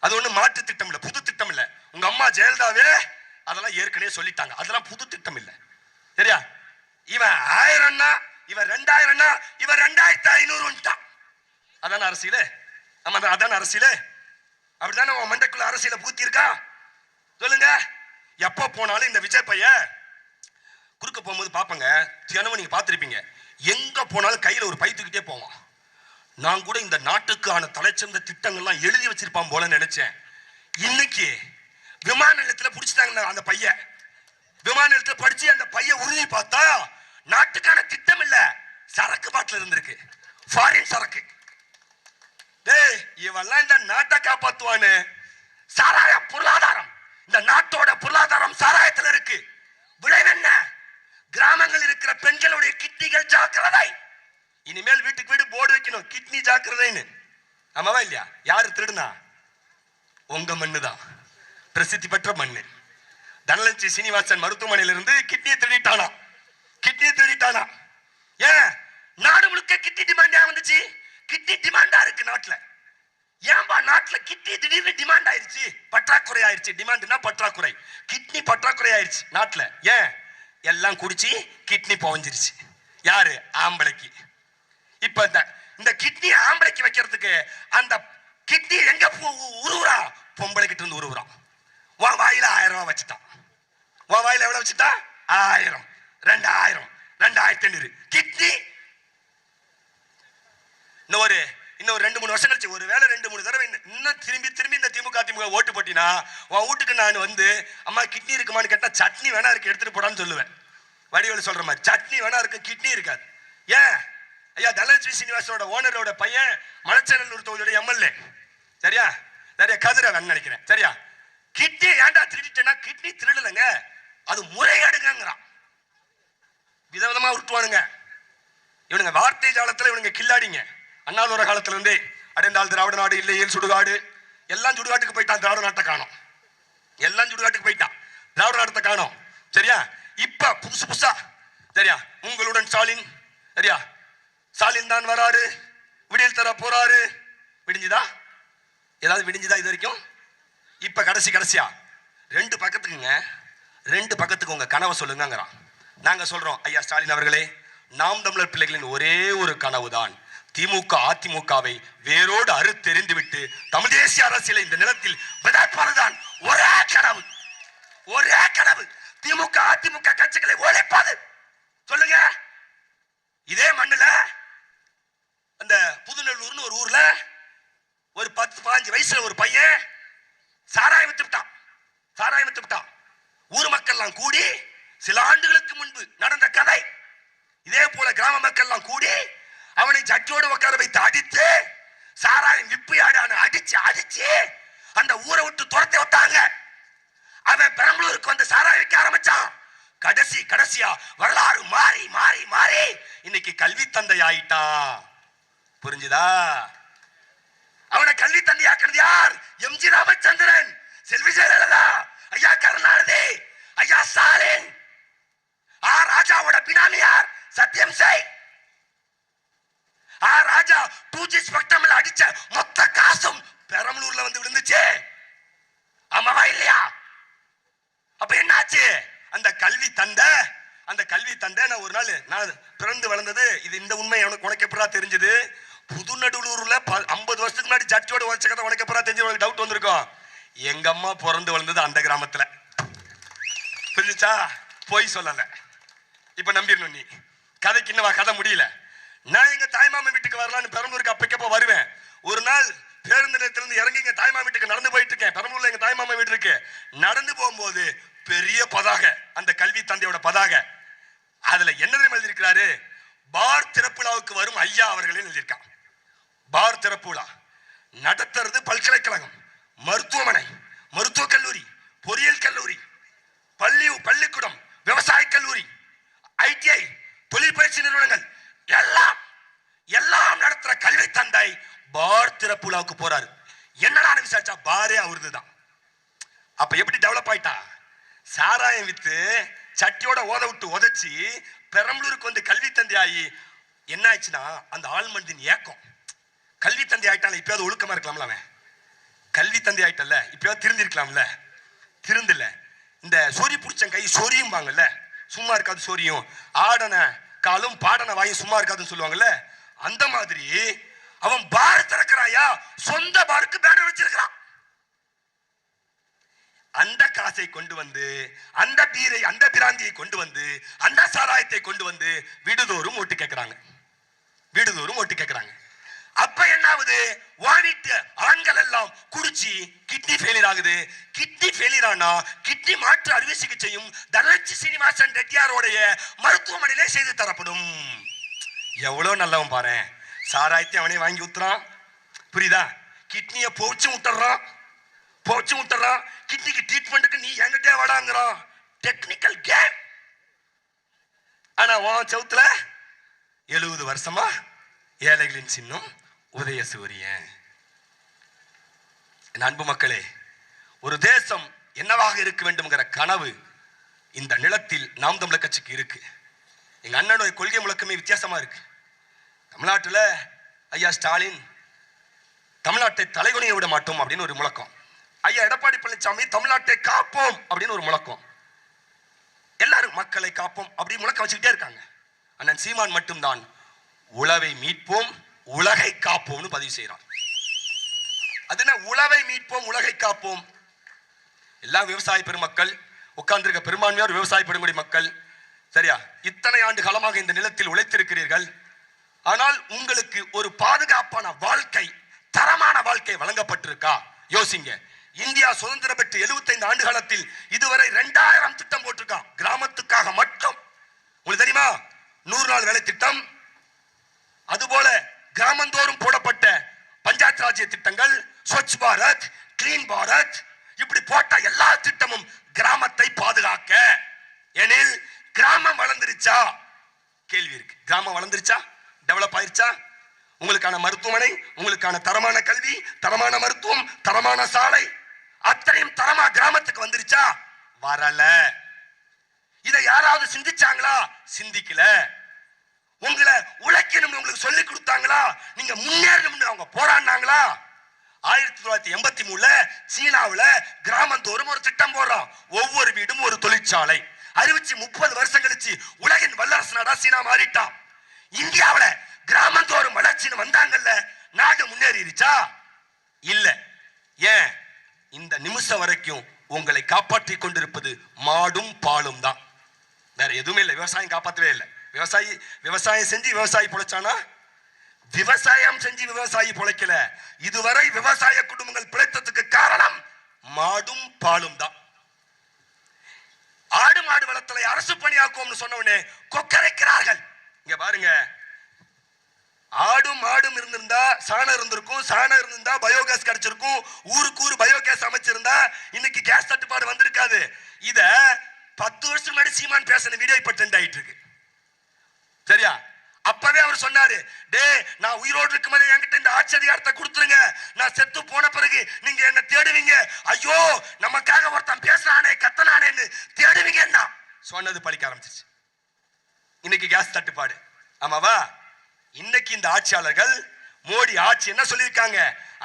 அது ஒண்ணு மாற்று திட்டம் இல்ல, புது திட்டம் இல்ல. உங்க அம்மா ஜெயலலிதாவே அதெல்லாம் ஏற்கனவே சொல்லிட்டாங்க. அதெல்லாம் புது திட்டம் இல்ல. சரியா? இவன் 1000ன்னா, இவன் 2000ன்னா, இவன் 2500ன்ட்டான். அதான அரசியல்? ஆமா, அதான அரசியல்? அப்படித்தானே உன் மண்டைக்குள்ள அரசியல பூத்தி இருக்கா? சொல்லுங்க. எப்ப போனாலும் இந்த விஜய் பையன் குறுக்க போகும்போது பாப்பங்க, தினமும் நீங்க பார்த்திருப்பீங்க, எங்க போனாலும் கையில ஒரு பை தூக்கிட்டே போவான். நான் கூட இந்த நாட்டுக்கான தலைச்சிறந்த திட்டங்கள்லாம் எழுதி வச்சிருப்பான் போல நினைச்சேன். இன்னைக்கு விமான நிலையத்துல பிடிச்சிட்டாங்க அந்த பையன். விமான நிலையத்துல படிச்சு அந்த பையன் உறுதி பார்த்தா நாட்டுக்கான திட்டம் இல்ல, சரக்கு பாட்டில் இருந்திருக்கு, ஃபாரின் சரக்கு. டேய், இவெல்லாம் இந்த நாட்டை காப்பாத்துவானு. சாராய பொருளாதாரம், இந்த நாட்டோட பொருளாதாரம் சாராயத்தில் இருக்கு. விளைவு என்ன? கிராமங்கள் இருக்கிற பெண்களுடைய கிட்னிகள் ஜாக்கிரதை. இனிமேல் வீட்டுக்கு வீடு போர்டு வைக்கணும், கிட்னி ஜாக்கிரதைன்னு. ஆமாவா இல்லையா? யாரு திருடுனா? உங்க மண்ணு தான், பிரசித்தி பெற்ற மண்ணு. தனலட்சுமி சீனிவாசன் மருத்துவமனையில இருந்து கிட்னியை திருடிட்டானா. கிட்னியை திருடிட்டானா. ஏன் நாடு முழுக்க கிட்னி டிமாண்டா வந்துச்சு? கிட்னி டிமாண்டா இருக்கு நாட்டுல. ஏன்பா நாட்டுல கிட்னி திடீர்னு டிமாண்ட் ஆயிருச்சு? பற்றாக்குறை ஆயிருச்சு. டிமாண்ட்னா பற்றாக்குறை, கிட்னி பற்றாக்குறை ஆயிருச்சு நாட்டுல. ஏன்? எல்லாம் குடிச்சு கிட்னி போஞ்சிருச்சு. யாரு? ஆம்பளைக்கு. இப்ப இந்த கிட்னி ஆம்பளைக்கு வைக்கிறதுக்கு அந்த கிட்னி எங்க உருவுறா? பொம்பளை கிட்ட இருந்து உருவுறான். உன் வாயில 1000 ரூபாய் வச்சுட்டான். உன் வாயில எவ்வளவு வச்சுட்டா? 1000, 2000, 2500 கிட்னி. இன்னொரு 2-3 வருஷம் கழிச்சு ஒருவேளை 2-3 தடவை இன்னும் திரும்பி இந்த திமுக ஓட்டு போட்டினா உன் வீட்டுக்கு நான் வந்து, அம்மா கிட்னி இருக்குமான்னு கேட்டா, சட்னி வேணா இருக்கு எடுத்துட்டு போடான்னு சொல்லுவேன். வடிவேலு சொல்ற மாதிரி சட்னி வேணா இருக்கு, கிட்னி இருக்காது. ஏன்? ஐயா தனலட்சுமி சீனிவாசனோட ஓனரோட பையன் மலைச்சநல்லூர் தொகுதியோட எம்எல்ஏ. சரியா? நிறைய கதிரவன் நினைக்கிறேன். சரியா? கிட்னி ஏன்டா திருடிட்டேன்னா, கிட்னி திருடலைங்க, அது முறைகேடுங்கிறான். விதவிதமா உருட்டுவானுங்க இவனுங்க. வார்த்தை ஜாலத்துல இவனுங்க கில்லாடிங்க. அண்ணாதுரை காலத்துல இருந்தே அடைந்தால் திராவிட நாடு இல்லையே சுடுகாடு. எல்லாம் சுடுகாட்டுக்கு போயிட்டான், திராவிட நாட்டை காணோம். எல்லாம் சுடுகாட்டுக்கு போயிட்டான், திராவிட நாட்டை காணோம். சரியா? இப்ப புதுசா சரியா, உங்களுடன் ஸ்டாலின். சரியா? ஸ்டாலின் தான் வராரு, விடியல் தர போறாரு. விடிஞ்சுதா? ஏதாவது விடிஞ்சுதா இது வரைக்கும்? இப்ப கடைசியா 2 பக்கத்துக்குங்க, 2 பக்கத்துக்கு உங்க கனவை சொல்லுங்கிறான். நாங்க சொல்றோம், ஐயா ஸ்டாலின் அவர்களே, நாம் தமிழர் பிள்ளைகளின் ஒரே ஒரு கனவுதான் திமுக அதிமுகவை வேரோடு அறுத்தெறிந்து விட்டு தமிழ் தேசிய அரசியலை இந்த நிலத்தில் விதைப்பதுதான் ஒரே கனவு. ஒரே கனவு, திமுக அதிமுக கட்சிகளை ஒழிப்பது. சொல்லுங்க. இதே மண்ணுல அந்த புதுநெல்லூர்னு ஒரு ஊர்ல ஒரு 10-15 வயசுல ஒரு பையன் சாராயம் வித்துட்டான். ஊர் மக்கள் எல்லாம் கூடி, சில ஆண்டுகளுக்கு முன்பு நடந்த கதை. இதே போல கிராம மக்கள் எல்லாம் கூடி அவனை ஜட்ஜோடு உட்கார வைத்து அடித்து, சாராயம் விப்பியாடான அடிச்சு அந்த ஊரை விட்டு துரத்தி விட்டாங்க. அவன் பெரம்பலூருக்கு வந்து சாராயம் விற்க ஆரம்பிச்சான். கடைசியா வரலாறு மாறி மாறி மாறி இன்னைக்கு கல்வி தந்தை ஆயிட்டான். புரிஞ்சுதா? அவனை கல்வி தந்தை ஆக்குறது யார்? எம்ஜி ராமச்சந்திரன், செல்வி ஜெயலலிதா, ஐயா கருணாநிதி, ஐயா ஸ்டாலின். ராஜாவோட பினாமியார் சத்யம் செய். ராஜா 2G ஸ்பெக்ட்ரம்ல அடிச்ச மொத்த காசும் பெரம்பலூர்ல வந்து விழுந்துச்சு. ஆமாவா இல்லையா? அப்ப என்னாச்சு? அந்த கல்வி தந்தை நான் ஒரு நாள் நான் பிறந்து வளர்ந்தது இது இந்த உண்மை உனக்கு எப்படா தெரிஞ்சது? புதுநடுலூர்ல 50 வருஷத்துக்கு முன்னாடி ஜட்ஜோட உழைச்ச கதை உனக்கு எப்படா தெரிஞ்சு உனக்கு டவுட் வந்திருக்கும். எங்க அம்மா பிறந்து வளர்ந்தது அந்த கிராமத்துல. புரிஞ்சுச்சா? போய் சொல்லல. இப்ப நம்பிடணும். நீ கதைக்கு இன்னவா கதை முடியல. நான் எங்க தாய்மாமன் வீட்டுக்கு வரலான்னு பெரம்பலூருக்கு அப்பக்கப்போ வருவேன். ஒரு நாள் பேருந்து நிலையத்திலிருந்து இறங்கி எங்க தாய்மாமன் வீட்டுக்கு நடந்து போயிட்டு இருக்கேன். பெரம்பலூர்ல எங்க தாய்மாமன் வீட்டு இருக்கு. நடந்து போகும்போது பெரிய பதாகை, அந்த கல்வி தந்தையோட பதாகை. அதுல என்ன எழுதியிருக்கிறாரு? பார் திறப்புலாவுக்கு வரும் ஐயா அவர்களே எழுதியிருக்கான். பார் திறப்புலா நடத்துறது பல்கலைக்கழகம், மருத்துவமனை, மருத்துவக் கல்லூரி, பொறியியல் கல்லூரி, பள்ளிக்கூடம், விவசாய கல்லூரி, ITI, தொழில் பயிற்சி நிறுவனங்கள் எல்லாம் நடத்துற கல்வி தந்தை பார் திறப்புலாவுக்கு போறாரு. என்னடா விசாரிச்சா பாரே அவருதுதான். அப்ப எப்படி டெவலப் ஆயிட்டா? சாராயம் வித்து சட்டியோட உதச்சி பெரம்பலூருக்கு வந்து கல்வி தந்தை ஆகி என்ன ஆயிடுச்சுன்னா அந்த ஆழ்மனதின் ஏக்கம். கல்வி தந்தை ஆயிட்டால இப்பயாவது ஒழுக்கமா இருக்கலாம்ல. அவன் கல்வி தந்தை ஆயிட்டல்ல, இப்பயாவது திருந்திருக்கலாம்ல. திருந்தல. இந்த சொறி புடிச்ச கை சொரியும் வாங்கல்ல, சும்மா இருக்காது சொரியும். ஆடன காலும் பாடன வாயும் சும்மா இருக்காதுன்னு சொல்லுவாங்கல்ல. அந்த மாதிரி அவன் பார் திறக்கிறாயா, சொந்த பாருக்கு பேனர் வச்சிருக்கிறான். அந்த காசை கொண்டு வந்து, அந்த பீரை, அந்த பிராந்தியை கொண்டு வந்து, அந்த சாராயத்தை கொண்டு வந்து வீடுதோறும் ஓட்டு கேட்கிறாங்க. அப்ப என்ன ஆகுது? வாணிட்டு ஆண்கள் எல்லாம் குடிச்சு கிட்னி ஃபெயிலியர் ஆகுது. கிட்னி ஃபெயிலியர் ஆனா கிட்னி மாற்று அறுவை சிகிச்சையும் தனலட்சுமி சீனிவாசன் ரெட்டியாரோடைய மருத்துவமனையிலே செய்து தரப்படும். எவ்வளவு நல்லவன் பாரு. சாராயத்தை அவனே வாங்கி ஊத்துறான். புரியுதா? கிட்னியை போச்சு விட்டுறான். கிட்னிக்கு ட்ரீட்மெண்ட்டுக்கு நீ என்கிட்டே வாடாங்கிறான். Technical game. ஆனா உன் சவுத்துல 70 வருஷமா ஏழைகளின் சின்னம் உதயசூரியன். அன்பு மக்களே, ஒரு தேசம் என்னவாக இருக்க வேண்டும்ங்கிற கனவு இந்த நிலத்தில் நாம் தமிழர் கட்சிக்கு இருக்கு. எங்க அண்ணனுடைய கொள்கை முழக்கமே வித்தியாசமா இருக்கு. தமிழ்நாட்டில் ஐயா ஸ்டாலின் தமிழ்நாட்டை தலைகுனிய விட மாட்டோம் அப்படின்னு ஒரு முழக்கம். ஐயா எடப்பாடி பழனிசாமி தமிழ்நாட்டை காப்போம் அப்படின்னு ஒரு முழக்கம். எல்லாரும் மக்களை காப்போம் அப்படி முழக்கம் வச்சுக்கிட்டே இருக்காங்க. அண்ணன் சீமான் மட்டும்தான் உழவை மீட்போம் உலகை காப்போம்னு பதிவு செய்யறான். அது என்ன உழவை மீட்போம் உலகை காப்போம்? எல்லா விவசாய பெருமக்கள் உட்கார்ந்திருக்க பெரும்பான்மையோர் விவசாய பெருங்குடி மக்கள். சரியா? இத்தனை ஆண்டு காலமாக இந்த நிலத்தில் உழைத்திருக்கிறீர்கள். ஆனால் உங்களுக்கு ஒரு பாதுகாப்பான வாழ்க்கை, தரமான வாழ்க்கை வழங்கப்பட்டிருக்கா? யோசிங்க. இந்தியா சுதந்திரம் பெற்று 75 ஆண்டு காலத்தில் இதுவரை 2000 திட்டம் போட்டிருக்கான் கிராமத்துக்காக மட்டும். உங்களுக்கு தெரியுமா? 100 நாள் வேலை திட்டம், அதுபோல கிராமந்தோறும் போடப்பட்ட பஞ்சாயத்து ராஜ்ய திட்டங்கள், ஸ்வச் பாரத், கிளீன் பாரத், இப்படி போட்ட எல்லா திட்டமும் கிராமத்தை பாதுகாக்க. எனில் கிராமம் வளர்ந்துருச்சா? கேள்வி இருக்கு. கிராமம் வளர்ந்துருச்சா? டெவலப் ஆயிருச்சா? உங்களுக்கான மருத்துவமனை, உங்களுக்கான தரமான கல்வி, தரமான மருத்துவம், தரமான சாலை, அத்தனையும் தரமா கிராமத்துக்கு வந்துருச்சா? வரல. இதை யாராவது சிந்திச்சாங்களா? சிந்திக்கல. உங்களை உழைக்கணும்னு உங்களுக்கு சொல்லி கொடுத்தாங்களா? நீங்க முன்னேறணும்னு அவங்க போராடினாங்களா? 1983 சீனாவுல கிராமந்தோறும் ஒரு திட்டம் போடுறோம். ஒவ்வொரு வீடும் ஒரு தொழிற்சாலை. அறிவிச்சு 30 வருஷம் கழிச்சு உலகின் வல்லரசு நாடா சீனா மாறிட்டான். இந்தியாவுல கிராமந்தோறும் வளர்ச்சின்னு வந்தாங்கல்ல, நாடு முன்னேறிடுச்சா? இல்ல. ஏன்? இந்த நிமிஷம் வரைக்கும் உங்களை காப்பாற்றிக் கொண்டிருப்பது மாடும் பாலும் தான். வேற எதுவுமே இல்லை. விவசாயம் காப்பாற்றவே இல்லை. விவசாயம் செஞ்சு விவசாயி பொழைச்சானா? விவசாயம் செஞ்சு விவசாயி பொழைக்கல. இதுவரை விவசாய குடும்பங்கள் பிழைத்ததுக்கு காரணம் மாடும் பாலும் தான். ஆடு மாடு வளர்த்தலை அரசு பணியாக்குவோம்னு சொன்னவனே கொக்கரைக்கிறார்கள். இங்க பாருங்க, ஆடும் மாடும் இருந்திருந்தா சாணம் இருந்திருக்கும், சாணம் இருந்திருந்தா பயோகேஸ் கிடைச்சிருக்கும், ஊருக்கு ஊரு பயோகேஸ் அமைச்சிருந்தா இன்னைக்கு கேஸ் தட்டுப்பாடு வந்திருக்காது. இத 10 வருஷம் முன்னாடி சீமான் பேச பேசின வீடியோ இப்ப ட்ரெண்ட் ஆயிட்டு இருக்கு. சரியா? அப்பவே அவர் சொன்னாரு, டே நான் உயிரோடு இருக்கும்போது என்கிட்ட இந்த ஆட்சி அதிகாரத்தை கொடுத்துருங்க, நான் செத்து போன பிறகு நீங்க என்ன தேடுவீங்க, ஐயோ நமக்காக ஒருத்தன் பேசுறானே கத்தனானேன்னு தேடுவீங்கன்னா சொன்னது பழிக்க ஆரம்பிச்சிருச்சு. இன்னைக்கு கேஸ் தட்டுப்பாடு. ஆமாவா? இன்னைக்கு இந்த ஆட்சியாளர்கள் மோடி ஆட்சி என்ன சொல்லியிருக்காங்க,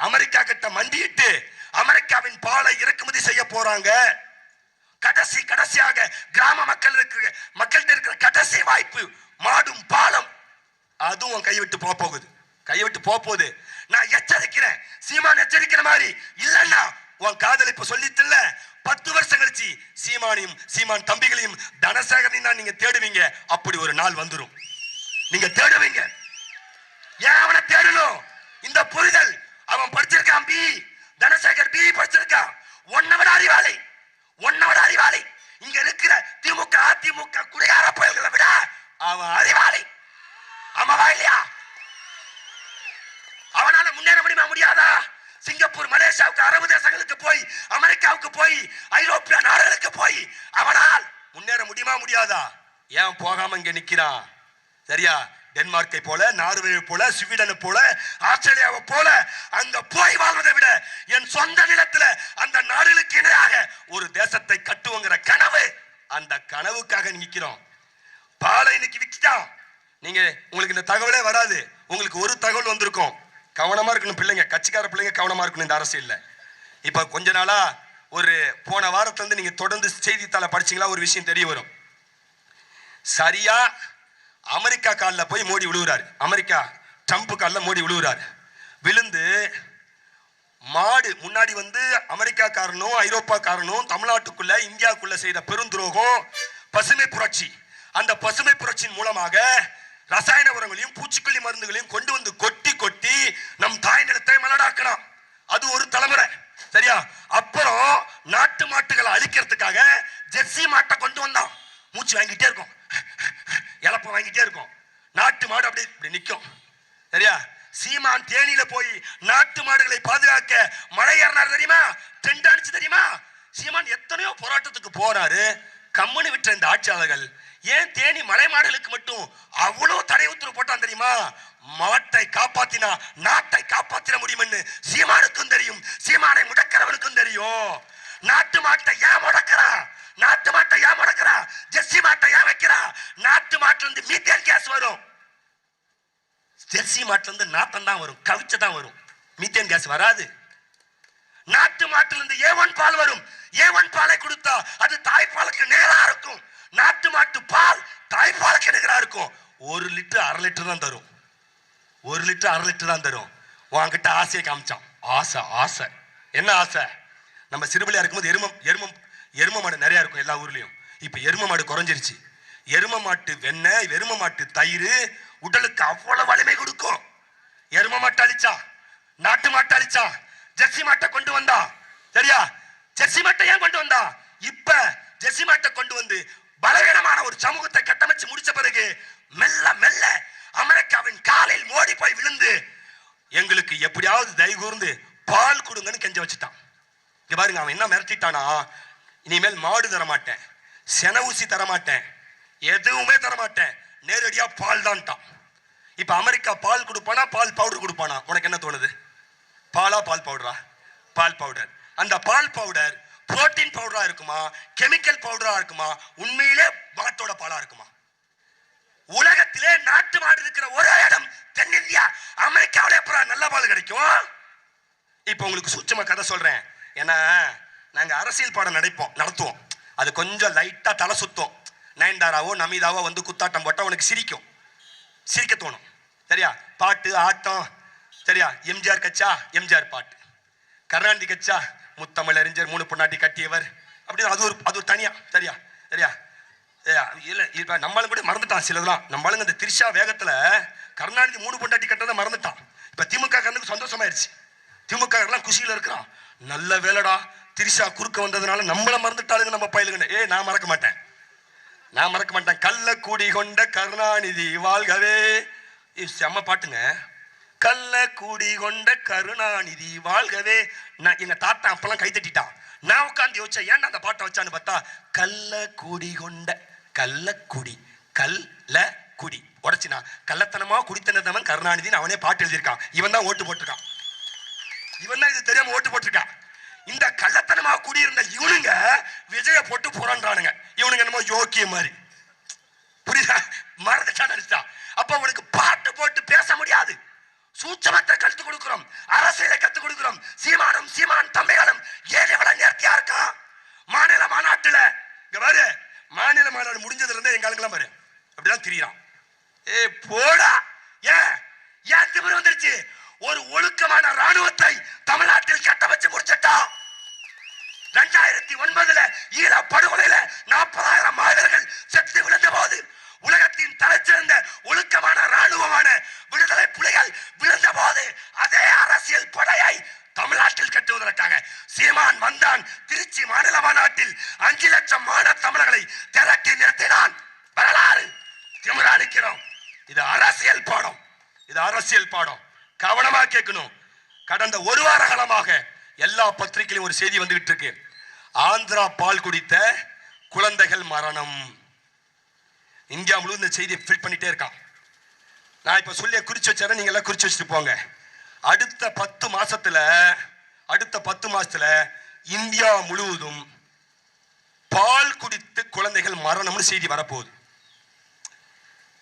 அமெரிக்கா கிட்ட மண்டியிட்டு அமெரிக்காவின் பாலை இறக்குமதி செய்ய போறாங்க. கடைசியாக கிராம மக்கள்கிட்ட இருக்கிற கடைசி வாய்ப்பு மாடும் பாலம், அதுவும் கைவிட்டு போகுது. நான் எச்சரிக்கிறேன், சீமான் எச்சரிக்கிற மாதிரி இல்லன்னா உன் காதல் இப்ப சொல்லிட்டுல 10 வருஷம் கழிச்சு சீமான் தம்பிகளையும் தனசேகரையும் தான் நீங்க தேடுவீங்க. அப்படி ஒரு நாள் வந்துடும், நீங்க தேடுவீங்க. ஏன் அவனை தேடணும்? இந்த புரிதல். அவன் படிச்சிருக்கான் பி, தனசேகர் பி படிச்சிருக்கான். ஒன்னை விட அறிவாளி. இங்க இருக்கிற திமுக அதிமுக குடிகார புயல்களை விட அவன் அறிவாளி. ஆமாவா இல்லையா? அவனால முன்னேற முடியாதா? சிங்கப்பூர், மலேசியாவுக்கு, அரபு தேசங்களுக்கு போய், அமெரிக்காவுக்கு போய், ஐரோப்பிய நாடுகளுக்கு போய் அவனால் முன்னேற முடியாதா? ஏன் போகாம இங்க நிக்கிறான்? சரியா? டென்மார்க்கை போல, நார்வே போல, ஸ்வீடனை போல, ஆஸ்திரேலியாவை போல அங்க போய் வாழ்வதை விட என் சொந்த நிலத்துல அந்த நாடுகளுக்கு இணையாக ஒரு தேசத்தை கட்டுவோங்கிற கனவு, அந்த கனவுக்காக நிக்கிறோம். பாலை இன்னைக்கு விக்கிட்டான். உங்களுக்கு இந்த தகவலே வராது. உங்களுக்கு ஒரு தகவல் வந்திருக்கும். கவனமா இருக்கணும் பிள்ளைங்க, கட்சிக்கார பிள்ளைங்க கவனமா இருக்கணும் இந்த அரசியல்ல. இப்ப கொஞ்ச நாளா போன வாரத்துல இருந்து நீங்க தொடர்ந்து செய்தித்தாள படிச்சீங்களா, ஒரு விஷயம் தெரிய வரும். சரியா அமெரிக்கா காலில் போய் மோடி விழுகிறாரு. அமெரிக்கா ட்ரம்ப் காலில் மோடி விழுகிறாரு. விழுந்து மாடு முன்னாடி அமெரிக்கா காரனும் ஐரோப்பா காரனும் தமிழ்நாட்டுக்குள்ள இந்தியாவுக்குள்ள செய்த பெருந்துரோகம் பசுமை புரட்சி. அந்த பசுமை புரட்சியின் மூலமாக ரசாயன உரங்களையும் பூச்சிக்கொல்லி மருந்துகளையும் கொண்டு வந்து கொட்டி நம் தாய் நிலத்தை மலடாக்கலாம். அது ஒரு தலைமுறை. சரியா? அப்புறம் நாட்டு மாட்டுகளை அழிக்கிறதுக்காக ஜெர்சி மாட்டை கொண்டு வந்தான். மூச்சு வாங்கிட்டே இருக்கும், இழப்ப வாங்கிட்டே இருக்கும். நாட்டு மாடு அப்படி நிற்கும். சரியா? சீமான் தேனியில போய் நாட்டு மாடுகளை பாதுகாக்க மலை ஏறினார் தெரியுமா? டெண்ட் அடிச்சு தெரியுமா? சீமான் எத்தனையோ போராட்டத்துக்கு போறாரு. கம்முன்னு விட்ட இந்த ஆட்சியாளர்கள் ஏன் தேனி மலை மாடுகளுக்கு மட்டும் அவ்வளவு தடை உத்தரவு போட்டான் தெரியுமா? மாட்டை காப்பாத்தினா நாட்டை காப்பாத்திர முடியும்னு சீமானுக்கும் தெரியும், சீமானை முடக்கிறவனுக்கும் தெரியும். நாட்டு மாட்டை ஏன் முடக்கிறான்? ஜெர்சி மாட்டை ஏன் வைக்கிறான்? நாட்டு மாட்டுல இருந்து மீத்தேன் கேஸ் வரும். ஜெர்சி மாட்டுல இருந்து நாத்தம் தான் வரும், கவிச்ச தான் வரும், மீத்தேன் கேஸ் வராது. நாட்டு மாட்டுல இருந்து A1 பால் வரும். A1 பாலை கொடுத்தா அது தாய்ப்பாலுக்கு நேரா இருக்கும். நாட்டு மாட்டு பால் தாய்ப்பாலுக்கு நிகரா இருக்கும். 1 லிட்டர் 1/2 லிட்டர் தான் தரும். 1 லிட்டர் 1/2 லிட்டர் தான் தரும். உன்கிட்ட ஆசையை காமிச்சான். ஆசை என்ன ஆசை? நம்ம சிறுபிள்ளையா இருக்கும்போது எரும மாடு நிறைய இருக்கும் எல்லா ஊர்லயும். இப்ப எரும மாடு குறைஞ்சிருச்சு. எரும மாட்டு வெண்ணெய், எரும மாட்டு தயிர் உடலுக்கு அவ்வளவு வலிமை கொடுக்கும். எரும மாட்டை அழிச்சா, நாட்டு மாட்டை அழிச்சா, ஜெர்சி மாட்டை கொண்டு வந்தா. சரியா? ஜெர்சி மாட்டை ஏன் கொண்டு வந்தா? இப்ப ஜெர்சி மாட்டை கொண்டு வந்து பலவீனமான ஒரு சமூகத்தை கட்டமைச்சு முடிச்ச பிறகு மெல்ல அமெரிக்காவின் காலில் மோடி போய் விழுந்து எங்களுக்கு எப்படியாவது தயவு கூர்ந்து பால் கொடுங்கன்னு கெஞ்ச வச்சுட்டான். இங்க பாருங்க, அவன் என்ன மிரட்டிட்டானா, இனிமேல் மாடு தரமாட்டேன், சென ஊசி தரமாட்டேன், எதுவுமே தரமாட்டேன், நேரடியா பால் தான்ட்டான். இப்ப அமெரிக்கா பால் கொடுப்பானா பால் பவுடர் கொடுப்பானா? உனக்கு என்ன தோணுது? பாலா பால் பவுடரா? பால் பவுடர். அந்த பால் பவுடர் புரோட்டீன் பவுடரா இருக்குமா, கெமிக்கல் பவுடரா இருக்குமா, உண்மையிலே மாட்டோட பாலா இருக்குமா? உலகத்திலே நாட்டு மாடு இருக்கிற ஒரே இடம் தென்னிந்தியா. அமெரிக்காவில எப்ப நல்ல பால் கிடைக்கும்? இப்ப உங்களுக்கு சூட்சமா கதை சொல்றேன். ஏன்னா நாங்க அரசியல் பாடம் நடத்துவோம். அது கொஞ்சம் லைட்டா தலை சுத்தம். நயன்தாராவோ நமிதாவோ குத்தாட்டம் போட்டா உனக்கு சிரிக்க தோணும். சரியா? பாட்டு ஆட்டம். சரியா? எம்ஜிஆர் கச்சா எம்ஜிஆர் பாட்டு, கருணாநிதி கச்சா முத்தமிழ் அறிஞர் 3 பொண்டாட்டி கட்டியவர் அப்படின்னு அது ஒரு தனியா. சரியா? இல்ல இப்ப நம்மளும் கூட மறந்துட்டான் சிலதெல்லாம். நம்மளுங்க இந்த திரிஷா வேகத்துல கருணாநிதி 3 பொண்டாட்டி கட்டதை மறந்துட்டான். இப்ப திமுக காரனுக்கு சந்தோஷமாயிருச்சு. திமுக எல்லாம் குஷியில இருக்கிறான். நல்ல வேலைடா, திரிஷா குறுக்க வந்ததுனால நம்மள மறந்துட்டாளுங்க நம்ம பயிலுங்க. நான் மறக்க மாட்டேன். கள்ள கூடி கொண்ட கருணாநிதி வாழ்கவே. செம்ம பாட்டுங்க. கள்ள கூடி கொண்ட கருணாநிதி வாழ்கவே. எங்க தாத்தா அப்பெல்லாம் கை தட்டிட்டான். நான் உட்காந்து யோசிச்சேன், ஏன் அந்த பாட்டை வச்சான்னு பார்த்தா கள்ள கூடி கொண்ட கள்ளக்குடி, கள்ளக்குடி உடைச்சினா கள்ளத்தனமா குடித்தனவன் கருணாநிதினு அவனே பாட்டு எழுதியிருக்கான். இவன் தான் ஓட்டு போட்டிருக்கான். இவன் தான் இது தெரியாம ஓட்டு போட்டிருக்கான். இந்த கள்ளத்தனமா குடியிருந்த இவனுங்க விஜய போட்டு புரண்டானுங்க. இவனுங்க என்னமோ யோக்கிய மாதிரி, புரியுதா? மறந்துட்டான் நினைச்சா. அப்ப உனக்கு பாட்டு போட்டு பேச முடியாது. சூட்சமத்தை கற்றுக் கொடுக்கிறோம், அரசியலை கற்றுக் கொடுக்கிறோம். சீமான் தம்பிகளும் ஏன் எவ்வளவு நேர்த்தியா இருக்கா? மாநில மாநாட்டுல இங்க பாரு, மாநில மாநாடு முடிஞ்சதுல இருந்து எங்க ஆளுங்கெல்லாம் பாரு அப்படிதான் திரியறான். போடா, ஏன் திமிரு வந்துருச்சு? ஒரு ஒழுக்கமான ராணுவத்தை தமிழ்நாட்டில் கட்ட வச்சு முடிச்சிட்டா. 2009 ஈழ படுகொலையில 40,000 மாவீரர்கள் செத்து விழுந்த போது உலகத்தின் தலைச்சிறந்த ஒழுக்கமான ராணுவமான விடுதலை புலிகள் விழுந்த போது அதே அரசியல் படையை தமிழ்நாட்டில் கட்டுவதற்காக சீமான் வந்தான். திருச்சி மாநில மாநாட்டில் 5 லட்சம் மாநில தமிழர்களை திரட்டி நிறுத்தினான். வரலாறு திமிரா நிற்கிறோம். இது அரசியல் பாடம், இது அரசியல் பாடம். கவனமா கேட்கணும். கடந்த ஒரு வார காலமாக எல்லா பத்திரிகையிலும் ஒரு செய்தி வந்துகிட்டு இருக்கு. ஆந்திரா பால் குடித்த குழந்தைகள் மரணம். இந்தியா முழு இந்த செய்தியை ஃபில் பண்ணிட்டே இருக்கான். நான் இப்ப சொல்லிய குறிச்சு வச்சேன், நீங்க எல்லாம் குறிச்சு வச்சுட்டு போங்க. அடுத்த 10 மாசத்துல இந்தியா முழுவதும் பால் குடித்து குழந்தைகள் மரணம்னு செய்தி வரப்போகுது.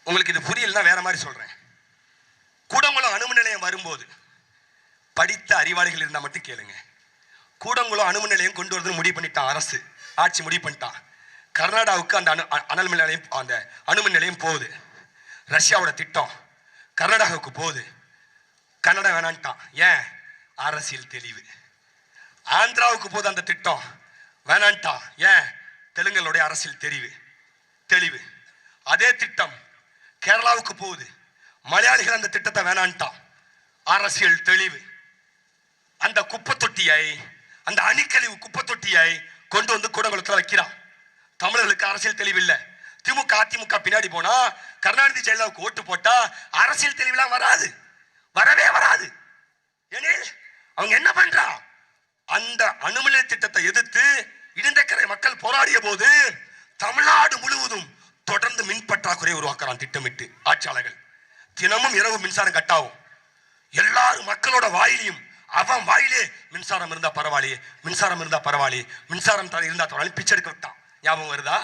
உங்களுக்கு இது புரியலன்னா வேற மாதிரி சொல்றேன். கூடங்குளம் அணுமின் நிலையம் வரும்போது படித்த அறிவாளிகள் இருந்தா மட்டும் கேளுங்க. கூடங்குளம் அணுமின் நிலையம் கொண்டு வரது முடிவு பண்ணிட்டான் அரசு, ஆட்சி முடிவு பண்ணிட்டான். கர்நாடகாவுக்கு அந்த அனல்மின் நிலையம், அந்த அணுமின் நிலையம் போகுது. ரஷ்யாவோட திட்டம் கர்நாடகாவுக்கு போகுது. கன்னடம் வேணான்ட்டான். ஏன்? அரசியல் தெளிவு. ஆந்திராவுக்கு போகுது அந்த திட்டம், வேணான்ட்டான். ஏன்? தெலுங்கனுடைய அரசியல் தெளிவு. அதே திட்டம் கேரளாவுக்கு போகுது. மலையாளிகள் அந்த திட்டத்தை வேணான்ட்டான், அரசியல் தெளிவு. அந்த குப்பை தொட்டியை, அந்த அணிக்கழிவு குப்பை தொட்டியை கொண்டு வந்து கூடங்குளத்தில் வைக்கிறான். தமிழர்களுக்கு அரசியல் தெளிவு இல்லை. திமுக அதிமுக பின்னாடி போனா, கருணாநிதி ஜெயலலிதாவுக்கு ஓட்டு போட்டா அரசியல் தெளிவுலாம் வரவே வராது. ஏனெனில் அவங்க என்ன பண்றா, அந்த அணுமின் திட்டத்தை எதிர்த்து இடிந்தக்கரை மக்கள் போராடிய போது தமிழ்நாடு முழுவதும் தொடர்ந்து மின் பற்றாக்குறை உருவாக்குறான் திட்டமிட்டு ஆட்சியாளர்கள். தினமும் இரவு மின்சாரம் கட்டாகும். எல்லாரும் மக்களோட வாயிலையும், அவன் வாயிலே மின்சாரம் இருந்தா பரவாயில்லையே, மின்சாரம் இருந்தா பரவாயில்லையே பிச்சை எடுக்க விட்டான். ஞாபகம் வருதா?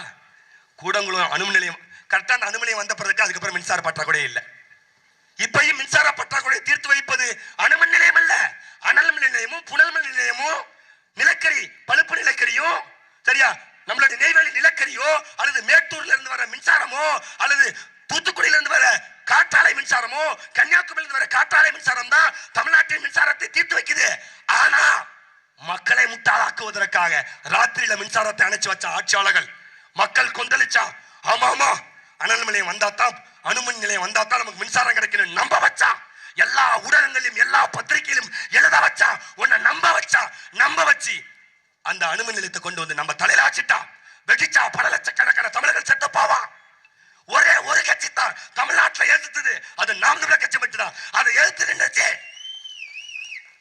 கூடங்குளம் அணுமின் நிலையம் கரெக்டா அந்த அணுமின் நிலையம் வந்த பிறகு அதுக்கப்புறம் மின்சார பற்றாக்குறை இல்லை. இப்பயும் மின்சார பற்றாக்குறை தீர்த்து வைப்பது அணுமின் நிலையம் அல்ல, அனல் மின் நிலையமும் புனல் மின் நிலையமும் நிலக்கரி பழுப்பு நிலக்கரியும், சரியா, நம்மளுடைய நெய்வேலி நிலக்கரியோ அல்லது மேட்டூர்ல இருந்து வர மின்சாரமோ அல்லது தூத்துக்குடியில இருந்து வர காற்றாலை மின்சாரமோ கன்னியாகுமரியில இருந்து வர காற்றாலை மின்சாரம் தான் தமிழ்நாட்டின் மின்சாரத்தை தீர்த்து வைக்குது. ஆனா மக்களை முட்டாளாக்குவதற்காக ராத்திரியில மின்சாரத்தை அணைச்சு வச்ச ஆட்சியாளர்கள் மக்கள் கொந்தளிச்சா, ஆமா அனல் நிலையம் வந்தாத்தான், அணுமின் நிலையம் வந்தாத்தான் நமக்கு மின்சாரம் கிடைக்கணும் நம்ப வச்சா. எல்லா ஊடகங்களிலும் எல்லா பத்திரிகையிலும் எழுத வச்சா, உன்னை நம்ப வச்சு அந்த அணுமின் நிலையத்தை கொண்டு வந்து நம்ம தலையில ஆச்சிட்டா. வெடிச்சா பல லட்சக்கணக்கான தமிழர்கள் செத்து போவா. ஒரே ஒரு கட்சி தான் தமிழ்நாட்டில் எதிர்த்தது, அது நாம் தமிழர் கட்சி மட்டும்தான். அதை எதிர்த்து நின்றுச்சு.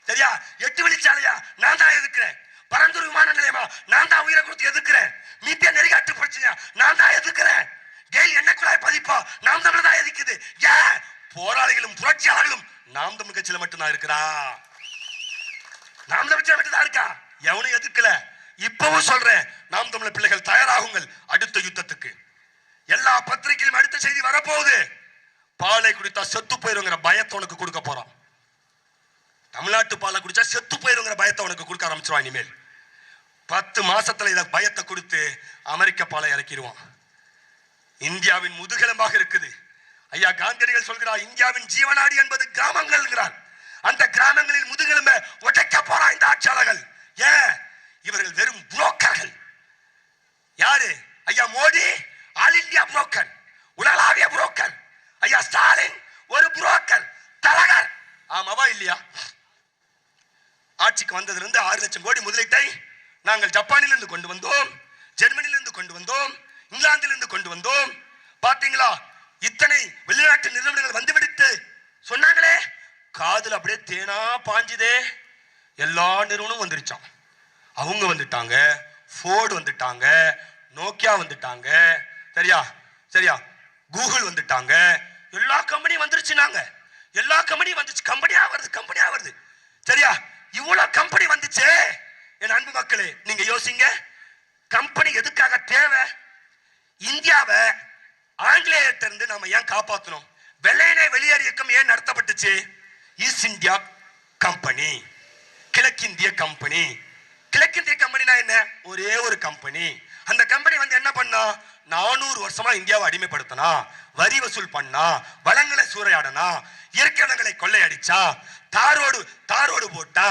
சரியா? 8 வழிச்சாலையா நான் தான் எதிர்க்கிறேன். பரந்தூர் விமான நிலையமா நான் தான் உயிரை கொடுத்து எதிர்க்கிறேன். மீத்திய நெறிகாட்டு பிரச்சனையா நான் தான் எதிர்க்கிறேன். கெயில் எண்ணெய் குழாய் பதிப்பா நாம் தமிழர் தான் எதிர்க்குது. ஏன்? போராளிகளும் புரட்சியாளர்களும் நாம் தமிழ் கட்சியில மட்டும்தான் இருக்கிறா. நாம் தமிழ் கட்சியில மட்டும்தான் இருக்கா, எவனும் எதிர்க்கல. இப்பவும் சொல்றேன், நாம் தமிழர் பிள்ளைகள் தயாராகுங்கள் அடுத்த யுத்தத்துக்கு. எல்லா பத்திரிகையிலும் அடுத்த செய்தி வரப்போகுது. பாலை குடித்தா செத்து போயிருங்கிற பயத்தை உனக்கு கொடுக்க போறான். தமிழ்நாட்டு பாலை குடிச்சா செத்து போயிருங்கிற பயத்தை உனக்கு கொடுக்க ஆரம்பிச்சிருவான். இனிமேல் 10 மாசத்துல இத பயத்தை கொடுத்து அமெரிக்க பாலை இறக்கிடுவான். இந்தியாவின் முதுகெலும்பாக இருக்குது. ஐயா காந்தியடிகள் சொல்கிறார், இந்தியாவின் ஜீவனாடி என்பது கிராமங்கள். அந்த கிராமங்களில் முதுகெலும்ப உடைக்க போறா இந்த ஆட்சியாளர்கள். ஏன்? இவர்கள் வெறும் புரோக்கர்கள். யாரு? ஐயா மோடி ஆல் இந்தியா புரோக்கர், உலகளாவிய புரோக்கர். ஐயா ஸ்டாலின் ஒரு புரோக்கர், தரகர். ஆமாவா இல்லையா? ஆட்சிக்கு வந்ததிலிருந்து 6 லட்சம் கோடி முதலீட்டை நாங்கள் ஜப்பானிலிருந்து கொண்டு வந்தோம், ஜெர்மனியிலிருந்து கொண்டு வந்தோம், இங்கிலாந்திலிருந்து கொண்டு வந்தோம். பாத்தீங்களா? இத்தனை வெளிநாட்டு நிறுவனங்கள் வந்துவிடுத்து சொன்னாங்களே, காதுல அப்படியே தேனா பாஞ்சுதே. எல்லா நிறுவனமும் வந்துருச்சான். அவங்க வந்துட்டாங்க, ஃபோர்டு வந்துட்டாங்க, நோக்கியா வந்துட்டாங்க, சரியா சரியா கூகுள் வந்துட்டாங்க, எல்லா கம்பெனியும் வந்துருச்சுனாங்க, எல்லா கம்பெனியும் வந்துச்சு, கம்பெனியா வருது சரியா. இவ்வளவு கம்பெனி வந்துச்சு. என் அன்பு மக்களே, நீங்க யோசிங்க, கம்பெனி எதுக்காக தேவை? இந்தியாவை ஆங்கிலேயர்கிட்ட இருந்து நாம ஏன் காப்பாற்றணும்? வெள்ளையனே வெளியேறு இயக்கம் ஏன் நடத்தப்பட்டுச்சு? ஈஸ்ட் இந்தியா கம்பெனி, கிழக்கிந்திய கம்பெனி. கிழக்கிந்திய கம்பெனினா என்ன? ஒரே ஒரு கம்பெனி. அந்த கம்பெனி வந்து என்ன பண்ணா? 400 வருஷமா இந்தியாவை அடிமைப்படுத்தினா, வரி வசூல் பண்ணா, வளங்களை சூறையாடனா, இயற்கை வளங்களை கொள்ளையடிச்சா, தாரோடு போட்டா,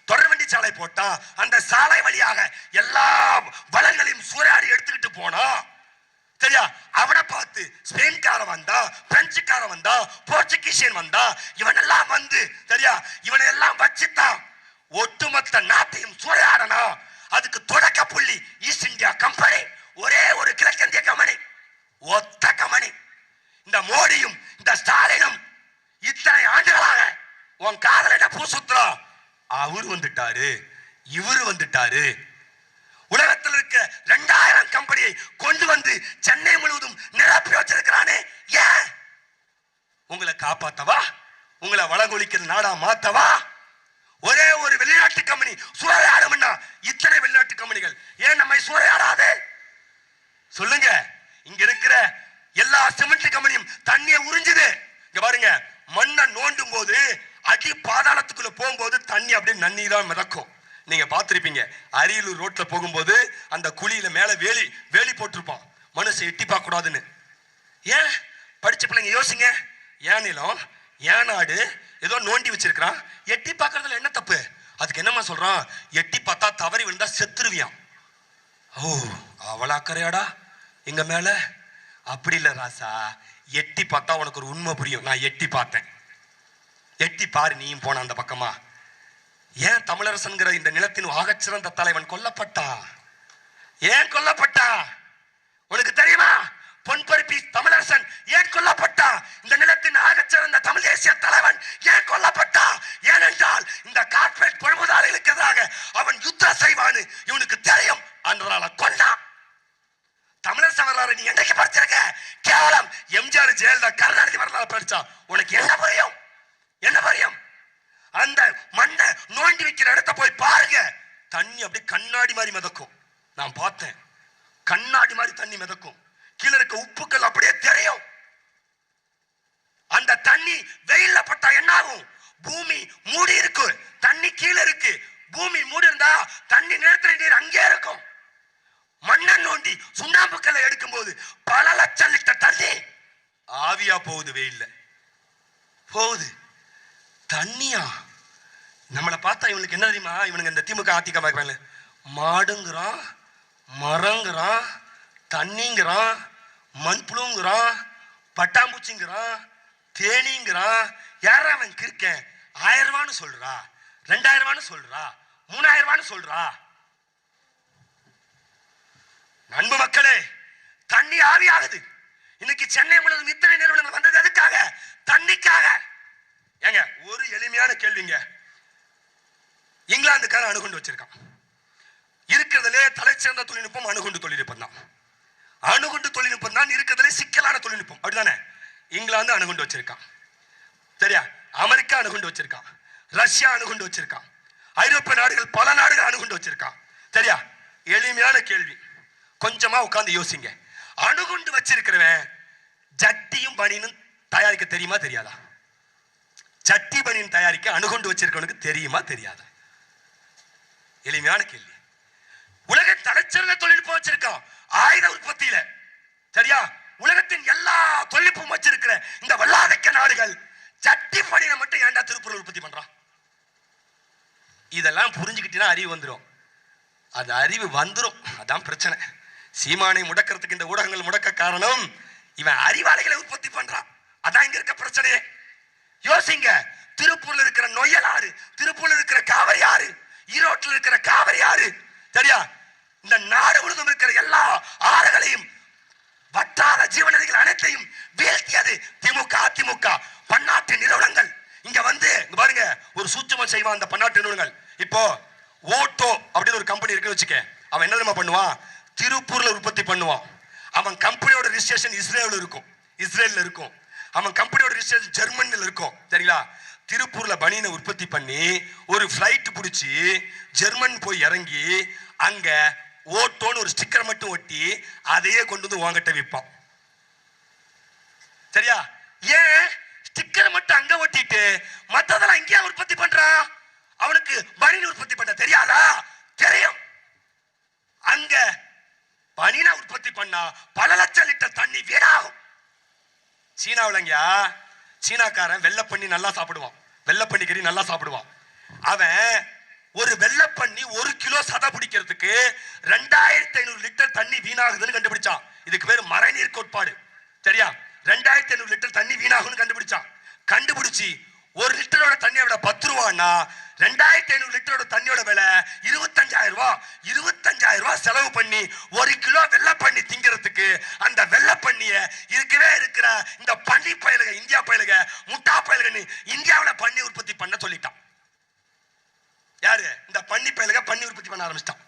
தொடர்வண்டி சாலை போட்டா, அந்த சாலை வழியாக எல்லா வளங்களையும் சூறையாடி எடுத்துக்கிட்டு போனா சரியா. அவனை பார்த்து ஸ்பெயின்காரன் வந்தா, பிரெஞ்சுக்காரன் வந்தா, போர்ச்சுகீசியன் வந்தா, இவனெல்லாம் வந்து சரியா, இவனை எல்லாம் வச்சுதான் ஒட்டுமொத்த நாட்டையும் சூறையாடனா. அதுக்கு தொடக்க புள்ளி ஈஸ்ட் இந்தியா கம்பெனி, ஒரே ஒரு கிழக்கிந்திய கம்பெனி, ஒத்த கம்பெனி. இந்த மோடியும் இந்த ஸ்டாலினும் இத்தனை ஆண்டுகளாக உன் காதல என்ன பூசுத்ரா? அவரு வந்துட்டாரு, இவரு வந்துட்டாரு. உலகத்தில் இருக்க 2000 கம்பெனியை கொண்டு வந்து சென்னை முழுவதும் நிரப்பி வச்சிருக்கிறானே. ஏன்? உங்களை காப்பாத்தவா? உங்களை வளங்கொழிக்கிற நாடா மாத்தவா? ஒரே ஒரு வெளிநாட்டு கம்பெனி சூறையாடும்னா இத்தனை வெளிநாட்டு கம்பெனிகள் ஏன் நம்மை சூறையாடாது? சொல்லுங்க. இங்க இருக்கிற எல்லா சிமெண்ட் கம்பெனியும் தண்ணியை உறிஞ்சுது. இங்க பாருங்க, மண்ணை நோண்டும் போது அடி பாதாளத்துக்குள்ள போகும்போது தண்ணி அப்படியே நன்னீரா மிதக்கும். நீங்க பார்த்திருப்பீங்க, அரியலூர் ரோட்ல போகும்போது அந்த குழியில மேல வேலி போட்டிருப்பான், மனுஷன் எட்டி பார்க்க கூடாதுன்னு. ஏன்? படிச்ச பிள்ளைங்க யோசிங்க. ஏன் நிலம், ஏன் நாடு ஏதோ நோண்டி வச்சிருக்கான், எட்டி பார்க்கறதுல என்ன தப்பு? அதுக்கு என்னமா சொல்றான்? எட்டி பார்த்தா தவறி விழுந்தா செத்துருவியான். ஓ, அவளா அக்கறையாடா எங்க மேல? அப்படி இல்ல ராசா, எட்டி பார்த்தா உனக்கு ஒரு உண்மை புரியும். நான் எட்டி பார்த்தேன், எட்டி பாரு நீயும் போன அந்த பக்கமா. ஏன் தமிழரசன்கிற இந்த நிலத்தின் ஆகச்சிறந்த தலைவன் கொல்லப்பட்டான்? ஏன் கொல்லப்பட்டான்? உனக்கு தெரியுமா? பொன்பருப்பி தமிழரசன் ஏன் கொல்லப்பட்டான்? இந்த நிலத்தின் ஆகச்சிறந்த தமிழ் தேசிய தலைவன் ஏன் கொல்லப்பட்டான்? ஏனென்றால் இந்த கார்ப்பரேட் பழுமுதாரிகளுக்கு எதிராக அவன் யுத்தம் செய்வான்னு இவனுக்கு தெரியும், அதனால கொண்டான். தமிழரசன் வரலாறு நீ என்னைக்கு படிச்சிருக்க? கேவலம் எம்ஜிஆர், ஜெயலலிதா, கருணாநிதி வரலாறு படிச்சா உனக்கு என்ன புரியும்? என்ன புரியும்? அந்த மண்ணை நோண்டி வைக்கிற இடத்த போய் பாருங்க, தண்ணி அப்படி கண்ணாடி மாதிரி மிதக்கும். நான் பார்த்தேன், கண்ணாடி மாதிரி தண்ணி மிதக்கும். கீழே இருக்க உப்புக்கள் அப்படியே தெரியும். அந்த தண்ணி வெயில்ல பட்டா என்ன ஆகும்? பூமி மூடி இருக்கு, தண்ணி கீழே இருக்கு. பூமி மூடி இருந்தா தண்ணி நிலத்தடி நீர் அங்கே இருக்கும். மண்ணை நோண்டி சுண்ணாம்பு கல்லை எடுக்கும் போது பல லட்சம் லிட்டர் தண்ணி ஆவியா போகுது, வெயில்ல போகுது. தண்ணியா? நம்மளை பார்த்தா இவனுக்கு என்ன தெரியுமா? இவனுக்கு இந்த திமுக அதிமுக மாடுங்கிறான், மரங்கிறான், தண்ணிங்கிறான், மண்புழுங்கிறான், பட்டாம்பூச்சிங்கிறான், தேனிங்கிறான். யாரா அவன் கிருக்கேன்? 1000 ரூபான்னு சொல்றா, 2000 ரூபான்னு சொல்றா, 3000 ரூபான்னு சொல்றா. அன்பு மக்களே, தண்ணி ஆவி ஆகுது. இன்னைக்கு சென்னை முழுவதும் இத்தனை நிறுவனங்கள் வந்தது எதுக்காக? தண்ணிக்காக. ஏங்க, ஒரு எளிமையான கேள்விங்க. இங்கிலாந்துக்காரன் அணுகுண்டு வச்சிருக்கான். இருக்கிறதுலே தலை சிறந்த தொழில்நுட்பம் அணுகுண்டு தொழில்நுட்பம் தான். அணுகுண்டு தொழில்நுட்பம் தான் இருக்கிறதுலே சிக்கலான தொழில்நுட்பம், அப்படிதானே? இங்கிலாந்து அணுகுண்டு வச்சிருக்கான், சரியா? அமெரிக்கா அணுகுண்டு வச்சிருக்கான், ரஷ்யா அணுகுண்டு வச்சிருக்கான், ஐரோப்பிய நாடுகள் பல நாடுகள் அணுகுண்டு வச்சிருக்கான், சரியா? எளிமையான கேள்வி, கொஞ்சமா உட்கார்ந்து யோசிங்க. அணுகுண்டு வச்சிருக்கிறவன் ஜட்டியும் பனியனும் தயாரிக்க தெரியுமா தெரியாதா? சட்டி பனியன் தயாரிக்க அணுகுண்டு வச்சிருக்கவனுக்கு தெரியுமா தெரியாதா? எளிமையான கேள்வி. உலகின் தலைச்சிறந்த தொழில்நுட்பம் வச்சிருக்கான் ஆயுத உற்பத்தியில, சரியா? உலகத்தின் எல்லா தொழில்நுட்பம் வச்சிருக்கிற இந்த வல்லாதிக்க நாடுகள் சட்டி பனியனை மட்டும் ஏன்டா திருப்பூர் உற்பத்தி பண்றான்? இதெல்லாம் புரிஞ்சுக்கிட்டீங்கன்னா அறிவு வந்துடும். அது அறிவு வந்துடும், அதான் பிரச்சனை. சீமானை முடக்கிறதுக்கு இந்த ஊடகங்கள் முடக்க காரணம் இவன் அறிவாளிகளை உற்பத்தி பண்றான். அதான் இங்க இருக்க பிரச்சனையே. யோசிங்க, திருப்பூர்ல இருக்கிற நொய்யல் ஆறு, திருப்பூர்ல இருக்கிற காவிரி ஆறு, ஈரோட்டில் இருக்கிற காவிரி ஆறு, சரியா? இந்த நாடு முழுவதும் இருக்கிற எல்லா ஆறுகளையும் வற்றாத ஜீவநதிகள் அனைத்தையும் வீழ்த்தியது திமுக அதிமுக பன்னாட்டு நிறுவனங்கள். இங்க வந்து இங்க பாருங்க, ஒரு சூட்சமம் செய்வான் அந்த பன்னாட்டு நிறுவனங்கள். இப்போ ஓட்டோ அப்படின்னு ஒரு கம்பெனி இருக்குன்னு வச்சுக்க, அவன் என்ன தெரியுமா பண்ணுவான்? திருப்பூர்ல உற்பத்தி பண்ணுவான். அவன் கம்பெனியோட ரிஜிஸ்ட்ரேஷன் இஸ்ரேல்ல இருக்கும். அவன் கம்பெனியோட ரிஜிஸ்ட்ரேஷன் ஜெர்மனில இருக்கும். சரிங்களா? திருப்பூர்ல பனியனை உற்பத்தி பண்ணி ஒரு ஃபிளைட் பிடிச்சி ஜெர்மன் போய் இறங்கி அங்க ஓட்டோன்னு ஒரு ஸ்டிக்கர் மட்டும் ஒட்டி அதையே கொண்டு வந்து உங்ககிட்ட விற்பான். சரியா? ஏன் ஸ்டிக்கர் மட்டும் அங்க ஒட்டிட்டு மத்ததெல்லாம் இங்கேயே உற்பத்தி பண்றான்? அவனுக்கு பனியன் உற்பத்தி பண்ண தெரியாதா? தெரியும். அங்க பனியனை உற்பத்தி பண்ணா பல லட்சம் லிட்டர் தண்ணி வீணாகும். சீனாவிலங்கயா சீனாக்காரன் வெள்ளை பண்ணி நல்லா சாப்பிடுவான், வெள்ளை பண்ணி கறி நல்லா சாப்பிடுவான். அவன் ஒரு வெள்ளை பண்ணி 1 கிலோ சதை பிடிக்கிறதுக்கு 2500 லிட்டர் தண்ணி வீணாகுதுன்னு கண்டுபிடிச்சான். இதுக்கு பேரு மறைநீர் கோட்பாடு. சரியா? 2500 லிட்டர் தண்ணி வீணாகும்னு கண்டுபிடிச்சான். கண்டுபிடிச்சி 1 லிட்டரோட தண்ணியை விட 10 ரூபான்னா 2500 லிட்டரோட தண்ணியோட விலை 25,000 ரூபாய். 25,000 ரூபாய் செலவு பண்ணி 1 கிலோ வெள்ளை பண்ணி திங்கிறதுக்கு அந்த வெள்ளை பண்ணிய இருக்கவே இருக்கிற இந்த பண்ணி பயலுக, இந்தியா பயலுக, முட்டா பயலுகன்னு இந்தியாவில் பண்ணி உற்பத்தி பண்ண சொல்லிட்டான். யாரு? இந்த பண்ணி பயலுக பண்ணி உற்பத்தி பண்ண ஆரம்பிச்சிட்டான்.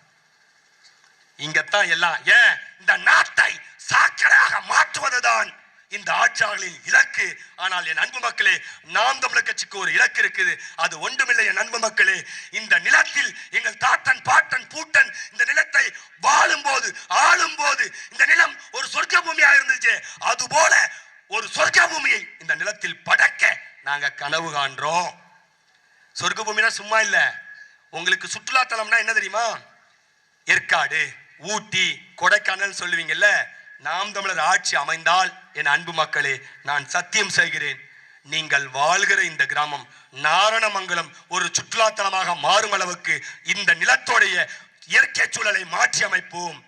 இங்கத்தான் எல்லாம். ஏன்? இந்த நாட்டை சாக்கடையாக மாற்றுவதுதான் இந்த ஆட்சியாளர்களின் இலக்கு. ஆனால் என் அன்பு மக்களே, நாம் தமிழர் கட்சிக்கு ஒரு இலக்கு இருக்குது. அது ஒன்றுமில்லை என் அன்பு மக்களே. இந்த நிலத்தில் எங்கள் தாத்தன் பாட்டன் பூட்டன் இந்த நிலத்தை வாழும் போது ஆளும் போது இந்த நிலம் ஒரு சொர்க்க பூமியாக இருந்துச்சு. அது போல ஒரு சொர்க்க பூமியை இந்த நிலத்தில் படைக்க நாங்க கனவு காண்றோம். சொர்க்க பூமினா சும்மா இல்ல. உங்களுக்கு சுற்றுலா தலம்னா என்ன தெரியுமா? ஏற்காடு, ஊட்டி, கொடைக்கானல் சொல்லுவீங்கல்ல. நாம் தமிழர் ஆட்சி அமைந்தால் என் அன்பு மக்களே, நான் சத்தியம் செய்கிறேன், நீங்கள் வாழ்கிற இந்த கிராமம் நாரணமங்கலம் ஒரு சுற்றுலாத்தலமாக மாறும் அளவுக்கு இந்த நிலத்தோடைய இயற்கை சூழலை மாற்றி அமைப்போம்.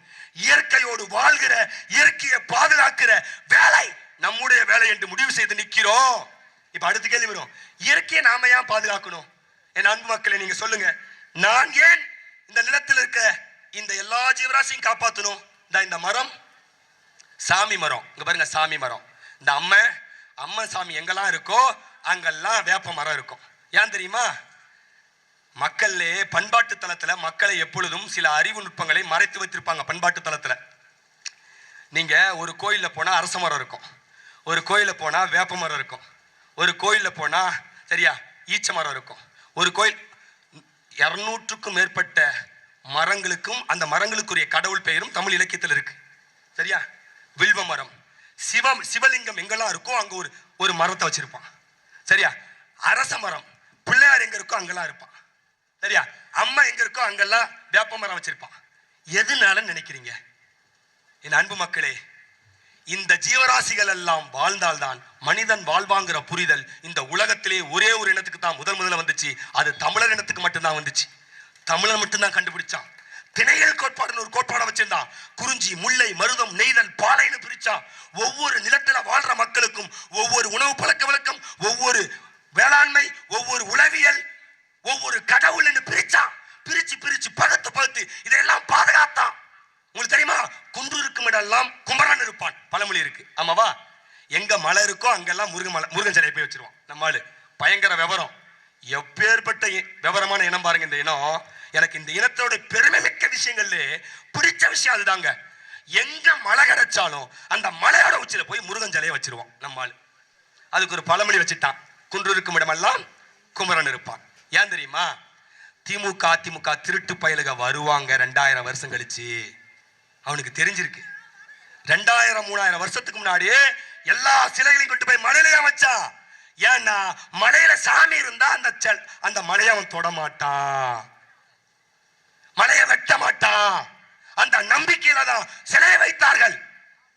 இயற்கையோடு வாழ்கிற, இயற்கையை பாதுகாக்கிற வேலை நம்முடைய வேலை என்று முடிவு செய்து நிற்கிறோம். இப்ப அடுத்த கேள்வி வரும், இயற்கையை நாம ஏன் பாதுகாக்கணும்? என் அன்பு மக்களை நீங்க சொல்லுங்க. நான் ஏன் இந்த நிலத்தில் இருக்க இந்த எல்லா ஜீவராசியும் காப்பாற்றணும்? இந்த மரம் சாமி மரம், இங்க பாருங்க சாமி மரம். இந்த அம்மன் சாமி எங்கெல்லாம் இருக்கோ அங்கெல்லாம் வேப்ப மரம் இருக்கும். ஏன் தெரியுமா? மக்களே பண்பாட்டு தளத்துல மக்களை எப்பொழுதும் சில அறிவு நுட்பங்களை மறைத்து வைத்திருப்பாங்க. பண்பாட்டு தளத்துல நீங்க ஒரு கோயில்ல போனா அரச மரம் இருக்கும், ஒரு கோயில்ல போனா வேப்ப மரம் இருக்கும், ஒரு கோயில்ல போனா சரியா ஈச்ச மரம் இருக்கும். ஒரு கோயில் 200க்கும் மேற்பட்ட மரங்களுக்கும் அந்த மரங்களுக்குரிய கடவுள் பெயரும் தமிழ் இலக்கியத்தில் இருக்கு. சரியா? வில்வ மரம், சிவலிங்கம் எங்கெல்லாம் இருக்கோ அங்க ஒரு மரத்தை வச்சிருப்பான். சரியா? அரச மரம், பிள்ளையார் எங்க இருக்கோ அங்கெல்லாம் இருப்பான். சரியா? அம்மா எங்க இருக்கோ அங்கெல்லாம் வேப்ப மரம் வச்சிருப்பான். எதுனால நினைக்கிறீங்க என் அன்பு மக்களே? இந்த ஜீவராசிகள் எல்லாம் வாழ்ந்தால்தான் மனிதன் வாழ்வாங்கிற புரிதல் இந்த உலகத்திலே ஒரே ஒரு இனத்துக்கு தான் முதல்ல வந்துச்சு. அது தமிழர் இனத்துக்கு மட்டும்தான் வந்துச்சு. தமிழர் மட்டும்தான் கண்டுபிடிச்சான். திணையல் கோட்பாடுன்னு ஒரு கோட்பாடை வச்சிருந்தான். குறிஞ்சி, முல்லை, மருதம், நெய்தல், பாலைன்னு பிரிச்சான். ஒவ்வொரு நிலத்துல வாழ்ற மக்களுக்கும் ஒவ்வொரு உணவு பழக்க வழக்கம், ஒவ்வொரு வேளாண்மை, ஒவ்வொரு உளவியல், ஒவ்வொரு கடவுள் என்று பிரிச்சான். பிரிச்சு பகுத்து இதெல்லாம் பாதுகாத்தான். உங்களுக்கு தெரியுமா? குன்று இருக்கும் இடம்லாம் குமரன் இருப்பான் பழமொழி இருக்கு. ஆமாவா? எங்க மலை இருக்கோ அங்கெல்லாம் முருகன் சிலையை போய் வச்சிருவான். நம்மால் பயங்கர விவரம். எப்பேற்பட்ட விவரமான இனம் பாருங்க இந்த இனம். எனக்கு இந்த இனத்தோட பெருமை மிக்க விஷயங்கள்ல பிடிச்ச விஷயம் அதுதாங்க. எங்க மலை கிடைச்சாலும் அந்த மலையோட உச்சியில போய் முருகன் சிலையை வச்சிருவான் நம்மால். அதுக்கு ஒரு பழமொழி வச்சுட்டான், குன்று இருக்கும் இடமெல்லாம் குமரன் இருப்பான். ஏன் தெரியுமா? திமுக அதிமுக திருட்டு பயலுக வருவாங்க 2000 வருஷம் கழிச்சு. அவனுக்கு தெரிஞ்சிருக்கு 2000-3000 வருஷத்துக்கு முன்னாடியே எல்லா சிலைகளையும் கொண்டு போய் மலையில வச்சான். ஏன்னா மலையில சாமி இருந்தா அந்த மலையை அவன் தொட மாட்டான், மலையை வெட்ட மாட்டான். அந்த நம்பிக்கையில தான் சிலையை வைத்தார்கள்.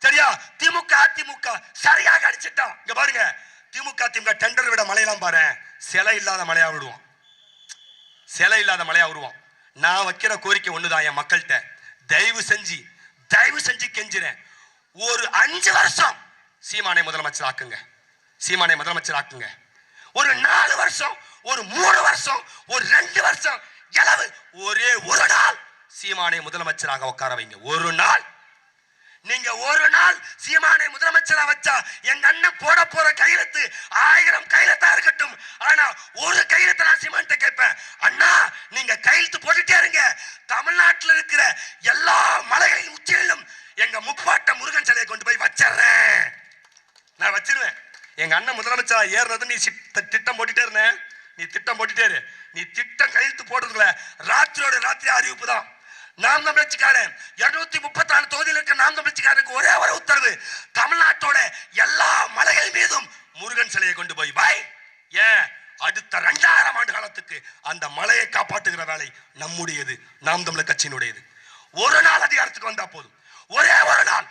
சரியா? திமுக அதிமுக சரியாக அடிச்சுட்டான். இங்க பாருங்க, திமுக அதிமுக டெண்டர் விட மலையெல்லாம் பாரு, சிலை இல்லாத மலையா விடுவோம், சிலை இல்லாத மலையா விடுவோம். நான் வைக்கிற கோரிக்கை ஒண்ணுதான் என் மக்கள்கிட்ட, தயவு செஞ்சு கெஞ்சுறேன், ஒரு 5 வருஷம் சீமானை முதலமைச்சர் ஆக்குங்க, சீமானை முதலமைச்சர் ஆக்குங்க. ஒரு 4 வருஷம், ஒரு 3 வருஷம், ஒரு 2 வருஷம் இளவு, ஒரே ஒரு நாள் சீமானை முதலமைச்சராக உட்கார வைங்க. ஒரு நாள் நீங்க ஒரு நாள் சீமானை முதலமைச்சரா வச்சா எங்க அண்ணன் போட போற கையெழுத்து 1000 கையெழுத்தா இருக்கட்டும். ஆனா ஒரு கையெழுத்தை நான் சீமான்ட்ட கேட்பேன், அண்ணா நீங்க கையெழுத்து போட்டுட்டே இருங்க, தமிழ்நாட்டில் இருக்கிற எல்லா மலைகளின் உச்சியிலும் எங்க முப்பாட்ட முருகன் சிலையை கொண்டு போய் வச்சிடுறேன். நான் வச்சிருவேன். எங்க அண்ணன் முதலமைச்சர் ஏறுறது நீ திட்டம் போட்டுட்டே இருந்தேன். நீ திட்டம் போட்டுட்டே இரு. நீ திட்டம் கையெழுத்து போடுறதுல ராத்திரியோட ராத்திரி அறிவிப்பு தான். நாம் தமிழச்சிக்காரன் 234 தொகுதியில் இருக்க நாம் தமிழச்சிக்காரனுக்கு ஒரே ஒரு உத்தரவு, தமிழ்நாட்டோட எல்லா மலைகள் மீதும் முருகன் சிலையை கொண்டு போய் பாய். ஏன் அடுத்த 2000 ஆண்டு காலத்துக்கு அந்த மலையை காப்பாற்றுகிற வேலை நம்முடையது, நாம் தமிழர் கட்சியினுடையது. ஒரு நாள் அதிகாரத்துக்கு வந்தா போதும், ஒரே ஒரு நாள்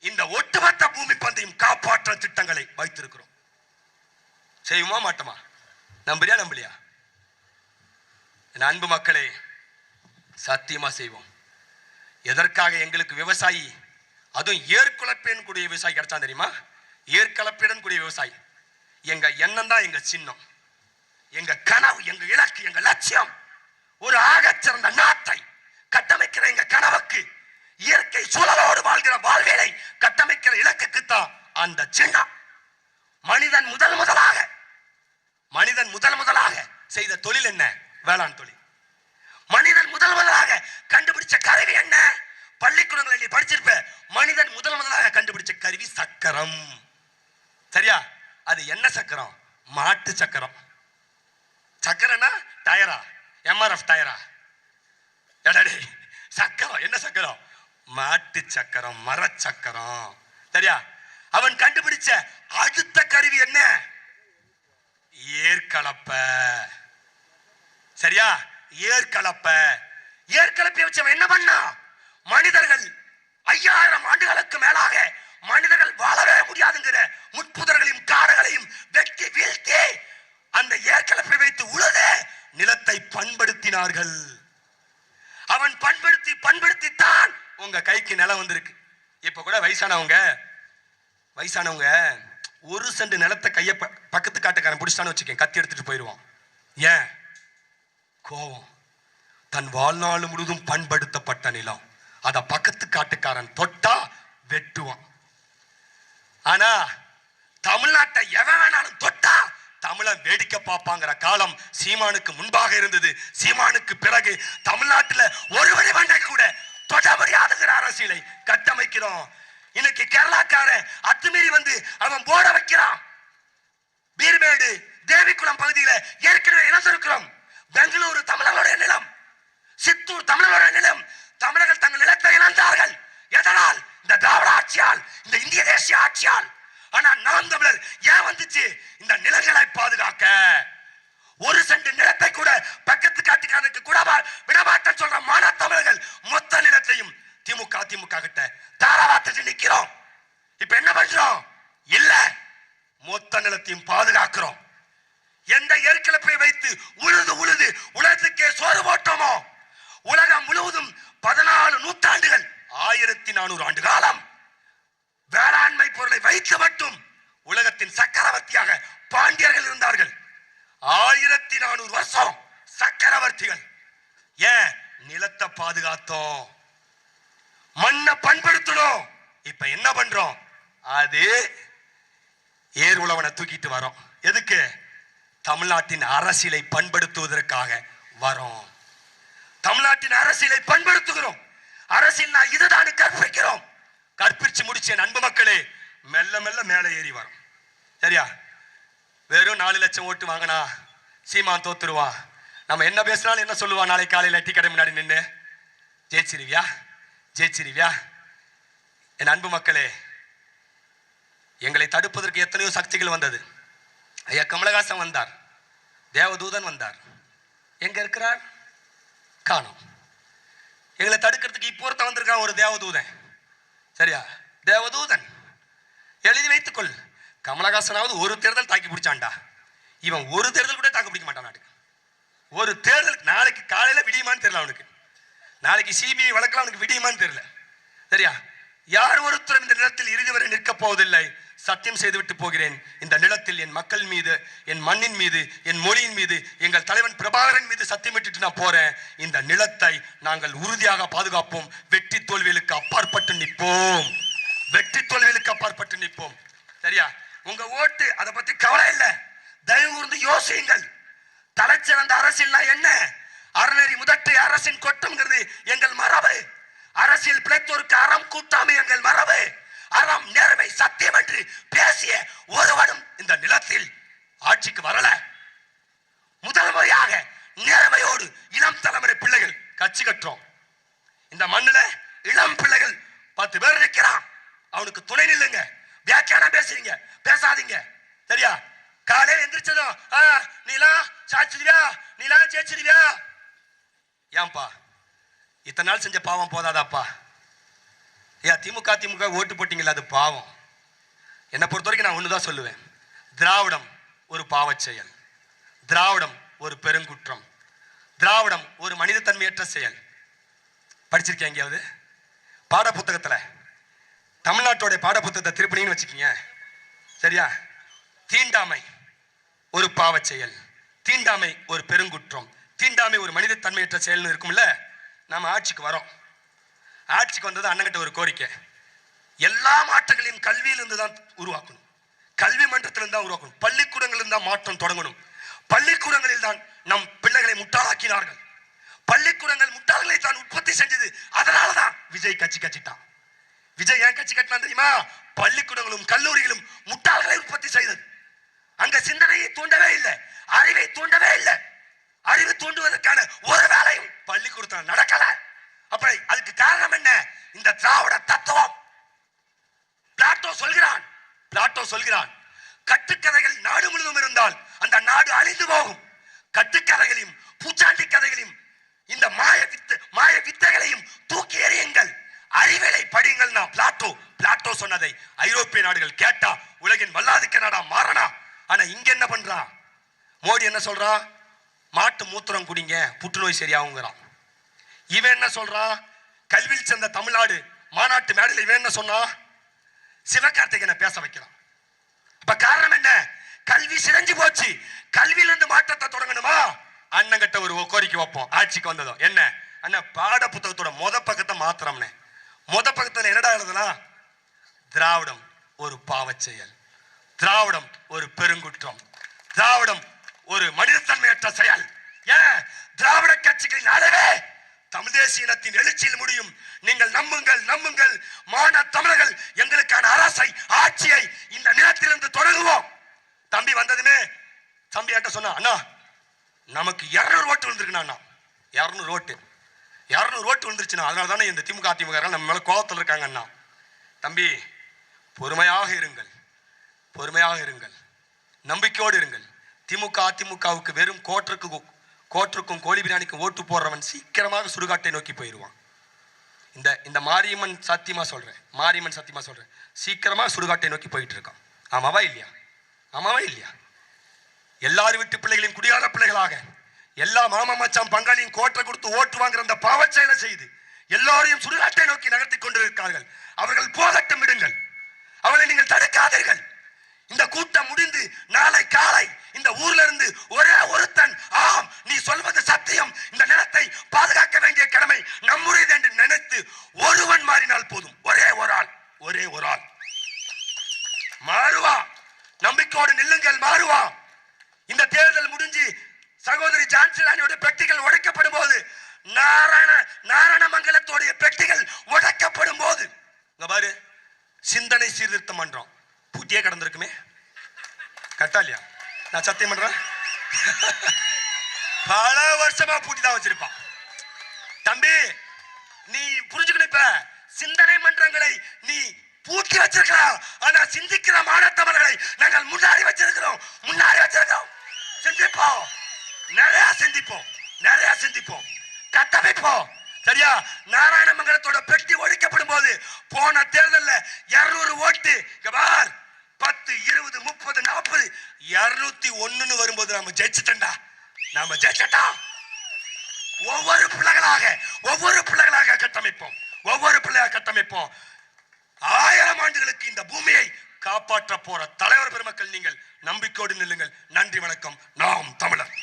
இந்த ஒட்டுமொத்த பூமி பந்தையும் காப்பாற்ற திட்டங்களை வைத்திருக்கிறோம். செய்வோமா மாட்டோமா? நம்புறியா நம்பலையா? என் அன்பு மக்களே, சத்தியமா செய்வோம். எதற்காக எங்களுக்கு விவசாயி, அதுவும் ஏற்கலப்பேன் கூடிய விவசாயி கிடைச்சா தெரியுமா? ஏற்கலப்பேடன் கூடிய விவசாயி. எங்க எண்ணம் தான் எங்க சின்னம், எங்க கனவு, எங்க இலக்கு, எங்க லட்சியம். ஒரு ஆகச்சிறந்த நாட்டை கட்டமைக்கிற எங்க கனவுக்கு, இயற்கை சூழலோடு வாழ்கிற வாழ்வியலை கட்டமைக்கிற இலக்குக்குத்தான் அந்த சின்னம். மனிதன் முதல் முதலாக செய்த தொழில் என்ன? வேளாண் தொழில். மனிதன் முதல் முதலாக கண்டுபிடிச்ச கருவி என்ன? பள்ளிக்கூடங்களில் நீ படிச்சிருப்ப. மனிதன் முதல் முதலாக கண்டுபிடிச்ச கருவி சக்கரம். சரியா? அது என்ன சக்கரம்? மாட்டு சக்கரம். சக்கரம்னா டயரா? MRF டயரா? சக்கரம் என்ன சக்கரம்? மாட்டு சக்கரம், மரச்சக்கரம். சரியா? அவன் கண்டுபிடிச்ச அடுத்த கருவி என்ன? ஏற்கலப்ப. சரியா? ஏற்கலப்பை வச்சு அவன் என்ன பண்ணா? மனிதர்கள் 5000 ஆண்டுகளுக்கு மேலாக மனிதர்கள் வாழவே முடியாதுங்கிற முட்புதர்களையும் காடுகளையும் வெட்டி வீழ்த்தி அந்த ஏற்கலப்பை வைத்து உழுத நிலத்தை பண்படுத்தினார்கள். அவன் பண்படுத்தித்தான் உங்க கைக்கு நிலம் வந்திருக்கு. இப்ப கூட வயசானவங்க 1 சென்ட் நிலத்தை கைய பக்கத்து காட்டுக்காரன் பிடிச்சான்னு வச்சுக்கேன், கத்தி எடுத்துட்டு போயிடுவான். ஏன்? கோபம். தன் வாழ்நாள் முழுவதும் பண்படுத்தப்பட்ட நிலம், அத பக்கத்து காட்டுக்காரன் தொட்டா வெட்டுவான். ஆனா தமிழ்நாட்டை எவன் வேணாலும் தொட்டா தமிழன் வேடிக்கை பார்ப்பாங்கிற காலம் சீமானுக்கு முன்பாக இருந்தது. சீமானுக்கு பிறகு தமிழ்நாட்டுல ஒரு வழிவண்டை கூட தொட முடியாதுங்கிற அரசியலை கட்டமைக்கிறோம். இன்னைக்கு கேரளாக்கார அத்துமீறி வந்து அவன் போட வைக்கிறான். பீர்மேடு, தேவிக்குளம் பகுதியில ஏற்கனவே இழந்திருக்கிறோம். பெங்களூரு தமிழர்களுடைய நிலம், சித்தூர் தமிழர்களுடைய நிலம். தமிழர்கள் தங்கள் நிலத்தை இழந்தார்கள். எதனால்? இந்த திராவிட ஆட்சியால், இந்த இந்திய தேசிய ஆட்சியால். ஆனா நாம் தமிழர் ஏன் வந்துச்சு? இந்த நிலங்களை பாதுகாக்க. 1 சென்ட் நிலத்தை கூட பக்கத்து காட்டுக்காரனுக்கு கூட விடமாட்டேன்னு சொல்ற மான தமிழர்கள் மொத்த நிலத்தையும் திமுக கிட்ட தாராவாத்து நிக்கிறோம். இப்ப என்ன பண்றோம்? இல்ல, மொத்த நிலத்தையும் பாதுகாக்கிறோம். எந்த ஏற்கலப்பை வைத்து உழுது உலகத்துக்கே சோறு போட்டோமோ, உலகம் முழுவதும் 14 நூற்றாண்டுகள் 1400 ஆண்டு காலம் வேளாண்மை பொருளை வைத்து மட்டும் உலகத்தின் சக்கரவர்த்தியாக பாண்டியர்கள் இருந்தார்கள். 1400 வருஷம் சக்கரவர்த்திகள். ஏன்? நிலத்தை பாதுகாத்தோம், மண்ணை பண்படுத்தணும். இப்ப என்ன பண்றோம்? அது ஏர் உழவனை தூக்கிட்டு வரோம். எதுக்கு? தமிழ்நாட்டின் அரசியலை பண்படுத்துவதற்காக வரோம். தமிழ்நாட்டின் அரசியலை பண்படுத்துகிறோம். அரசியல்னா இதுதான் கற்பிக்கிறோம். கற்பிச்சு முடிச்ச அன்பு மக்களே, மெல்ல மெல்ல மேலே ஏறி வரும். சரியா? வெறும் 4 லட்சம் ஓட்டு வாங்கினா சீமான் தோத்துருவான். நம்ம என்ன பேசினாலும் என்ன சொல்லுவான்? நாளை காலையில் டீ கடை முன்னாடி நின்று ஜெயிச்சிருவியா? என் அன்பு மக்களே, எங்களை தடுப்பதற்கு எத்தனையோ சக்திகள் வந்தது. ஐயா கமலஹாசன் வந்தார், தேவதூதன் வந்தார். எங்க இருக்கிறார்? காணோம். எங்களை தடுக்கிறதுக்கு இப்போ ஒருத்தன் வந்திருக்கான், ஒரு தேவதூதன். சரியா? தேவதூதன் எழுதி வைத்துக்கொள். கமலஹாசனாவது ஒரு தேர்தல் தாக்கி பிடிச்சான்டா. இவன் ஒரு தேர்தல் கூட தாக்கு பிடிக்க மாட்டான் நாட்டுக்கு. ஒரு தேர்தல் நாளைக்கு காலையில விடியுமான்னு தெரியல அவனுக்கு. நாளைக்கு சிபிஐ வழக்கில் அவனுக்கு விடியுமான்னு தெரியல. சரியா? யார் ஒருத்தரும் இந்த நிலத்தில் இறுதி வரை நிற்கப் போவதில்லை. சத்தியம் செய்துவிட்டு போகிறேன். இந்த நிலத்தில் என் மக்கள் மீது, என் மண்ணின் மீது, என் மொழியின் மீது, எங்கள் தலைவன் பிரபாகரன் மீது சத்தியமிட்டு நான் போறேன். இந்த நிலத்தை நாங்கள் உறுதியாக பாதுகாப்போம். வெற்றி தோல்விகளுக்கு அப்பாற்பட்டு நிற்போம். சரியா? உங்க ஓட்டு அதை பத்தி கவலை இல்லை. தயவு கூர்ந்து யோசியுங்கள். தலைச்சிறந்த அரசியல்னா என்ன? அறநெறி முதட்டை அரசின் கொட்டம்ங்கிறது எங்கள் மரபு. அரசியல் பிழைத்தோருக்கு அறம் கூட்டாமை எங்கள் மரபு. அறம் நேர்மை சத்தியம் என்று பேசிய ஒருவனும் இந்த நிலத்தில் ஆட்சிக்கு வரல. முதல் முறையாக நேர்மையோடு இளம் தலைமுறை பிள்ளைகள் கட்சி கட்டுறோம். இந்த மண்ணுல இளம் பிள்ளைகள் 10 பேர் இருக்கிறான். அவனுக்கு துணை நில்லுங்க. வியாக்கியானம் பேசுறீங்க, பேசாதீங்க. சரியா? காலையில் எந்திரிச்சதும் நீலாம் சாச்சிடுவியா, நீலாம் ஜெயிச்சிடுவியா. ஏன்பா இத்தனை நாள் செஞ்ச பாவம் போதாதாப்பா? ஏன் திமுக ஓட்டு போட்டீங்களா? அது பாவம். என்னை பொறுத்த வரைக்கும் நான் ஒண்ணுதான் சொல்லுவேன். திராவிடம் ஒரு பாவச் செயல், திராவிடம் ஒரு பெருங்குற்றம், திராவிடம் ஒரு மனித தன்மையற்ற செயல். படிச்சிருக்கேன் எங்கேயாவது? பாட புத்தகத்துல தமிழ்நாட்டோட பாட புத்தகத்தை திருப்பினீங்கன்னு வச்சுக்கீங்க. சரியா? தீண்டாமை ஒரு பாவச் செயல், தீண்டாமை ஒரு பெருங்குற்றம், தீண்டாமை ஒரு மனித தன்மையற்ற செயல்னு இருக்கும்ல. நாம ஆட்சிக்கு வரோம். ஆட்சிக்கு வந்தது அண்ணங்கிட்ட ஒரு கோரிக்கை. எல்லா மாற்றங்களையும் கல்வியிலிருந்து தான் உருவாக்கணும், கல்வி மன்றத்திலிருந்து தான் உருவாக்கணும், பள்ளிக்கூடங்களில் தான் மாற்றம் தொடங்கணும். பள்ளிக்கூடங்களில் தான் நம் பிள்ளைகளை முட்டாளாக்கினார்கள். பள்ளிக்கூடங்கள் முட்டாள்களை தான் உற்பத்தி செஞ்சது. அதனாலதான் விஜய் கட்சி கட்சிட்டான். விஜய் ஏன் கட்சி கட்டினா தெரியுமா? பள்ளிக்கூடங்களும் கல்லூரிகளும் முட்டாள்களை உற்பத்தி செய்தது. அங்க சிந்தனையை தூண்டவே இல்லை, அறிவை தூண்டவே இல்லை. அறிவு தூண்டுவதற்கான ஒரு வேலையும் பள்ளிக்கூடத்தில் நடக்கல. அப்ப அதுக்கு காரணம் என்ன? இந்த திராவிட தத்துவம். பிளாட்டோ சொல்கிறான் கட்டுக்கதைகள் நாடு முழுவதும் இருந்தால் அந்த நாடு அழிந்து போகும். கட்டுக்கதைகளையும் பூச்சாண்டி கதைகளையும் இந்த மாய வித்தைகளையும் தூக்கி எறியுங்கள், அறிவியலை படியுங்கள். பிளாட்டோ சொன்னதை ஐரோப்பிய நாடுகள் கேட்டா உலகின் வல்லாதிக்க நாடா மாறனா. ஆனா இங்க என்ன பண்றான் மோடி? என்ன சொல்றான்? மாட்டு மூத்திரம் குடிங்க, புற்றுநோய் சரியாகுங்கிறான். இவன் என்ன சொல்றான்? கல்வியில் சேர்ந்த தமிழ்நாடு மாநாட்டு மேடையில் இவன் என்ன சொன்னா? சிவகார்த்திகேயனை பேச வைக்கிறான். அப்ப காரணம் என்ன? கல்வி சிதைஞ்சு போச்சு. கல்வியிலிருந்து மாற்றத்தை தொடங்கணுமா? அண்ணங்கிட்ட ஒரு கோரிக்கை வைப்போம் ஆட்சிக்கு வந்ததும். என்ன அண்ணா, பாட புத்தகத்தோட பக்கத்தை மாத்திரம்னே. பக்கத்துல என்னடா எழுதலாம்? திராவிடம் ஒரு பாவச் செயல், திராவிடம் ஒரு பெருங்குற்றம், திராவிடம் ஒரு மனிதத்தன்மையற்ற செயல். ஏன்? திராவிட கட்சிகளின் அளவே தமிழ் தேசிய இனத்தின் எழுச்சியில் முடியும். நீங்கள் நம்புங்கள். மான தமிழர்கள் எங்களுக்கான அரசை, ஆட்சியை இந்த நிலத்திலிருந்து தொடங்குவோம். தம்பி வந்ததுமே தம்பி என்கிட்ட சொன்னா, அண்ணா நமக்கு 200 ஓட்டு விழுந்திருக்குண்ணா. 200 ஓட்டு விழுந்துருச்சுண்ணா. அதனால தானே இந்த திமுக நம்ம மேல கோபத்தில் இருக்காங்க. அண்ணா தம்பி பொறுமையாக இருங்கள், நம்பிக்கையோடு இருங்கள். அதிமுகவுக்கு வெறும் கோற்றுக்கும் கோழி பிரியாணிக்கும் ஓட்டு போடுறவன் சீக்கிரமாக சுடுகாட்டை நோக்கி போயிடுவான். இந்த மாரியம்மன் சத்தியமா சொல்றேன், சீக்கிரமா சுடுகாட்டை நோக்கி போயிட்டு இருக்கான். ஆமாவா இல்லையா? எல்லாரும் வீட்டு பிள்ளைகளையும் குடியார பிள்ளைகளாக, எல்லா மாமா மச்சான் பங்காளியும் கோட்டை கொடுத்து ஓட்டு வாங்குற அந்த பாவச் செயலை செய்து எல்லாரையும் சுடுகாட்டை நோக்கி நகர்த்தி கொண்டிருக்கிறார்கள். அவர்கள் போகட்டும், விடுங்கள். அவளை நீங்கள் தடுக்காதீர்கள். இந்த கூட்டம் முடிந்து நாளை காலை இந்த ஊர்ல இருந்து ஒரே ஒருத்தன், ஆம் நீ சொல்வது சத்தியம், இந்த நிலத்தை பாதுகாக்க வேண்டிய கடமை நம்முடையது என்று நினைத்து ஒருவன் மாறினால் போதும். ஒரே ஒரு ஆள் மாறுவா. நம்பிக்கையோடு நில்லுங்கள், மாறுவா. இந்த தேர்தல் முடிஞ்சு சகோதரி ஜான்சி ராணியோட பெட்டிகள் உடைக்கப்படும் போது, நாராயணமங்கலத்தோடைய பெட்டிகள் உடைக்கப்படும் போது, பாரு சிந்தனை சீர்திருத்த மன்றம் பூட்டியே கடந்திருக்குமே. கரெக்டா இல்லையா? நான் சத்தியம் பண்றேன், பல வருஷமா பூட்டி தான் வச்சிருப்பான். தம்பி நீ புரிஞ்சுக்கணும், இப்ப சிந்தனை மன்றங்களை நீ பூட்டி வச்சிருக்கலாம். ஆனா சிந்திக்கிற மாணவர்களை நாங்கள் முன்னாடி வச்சிருக்கிறோம். சிந்திப்போம், நிறைய சிந்திப்போம், கட்டமைப்போம். சரியா? நாராயணமங்கலத்தோட பெட்டி ஒழிக்கப்படும் போது போன தேர்தலில் 200 ஓட்டு, 10, 20, 30, 40, 201 வரும்போது நாம ஜெயிச்சிட்டோம். ஒவ்வொரு பிள்ளைகளாக கட்டமைப்போம். 1000 ஆண்டுகளுக்கு இந்த பூமியை காப்பாற்ற போற தலைவர் பெருமக்கள் நீங்கள் நம்பிக்கையோடு நில்லுங்கள். நன்றி, வணக்கம். நாம் தமிழர்.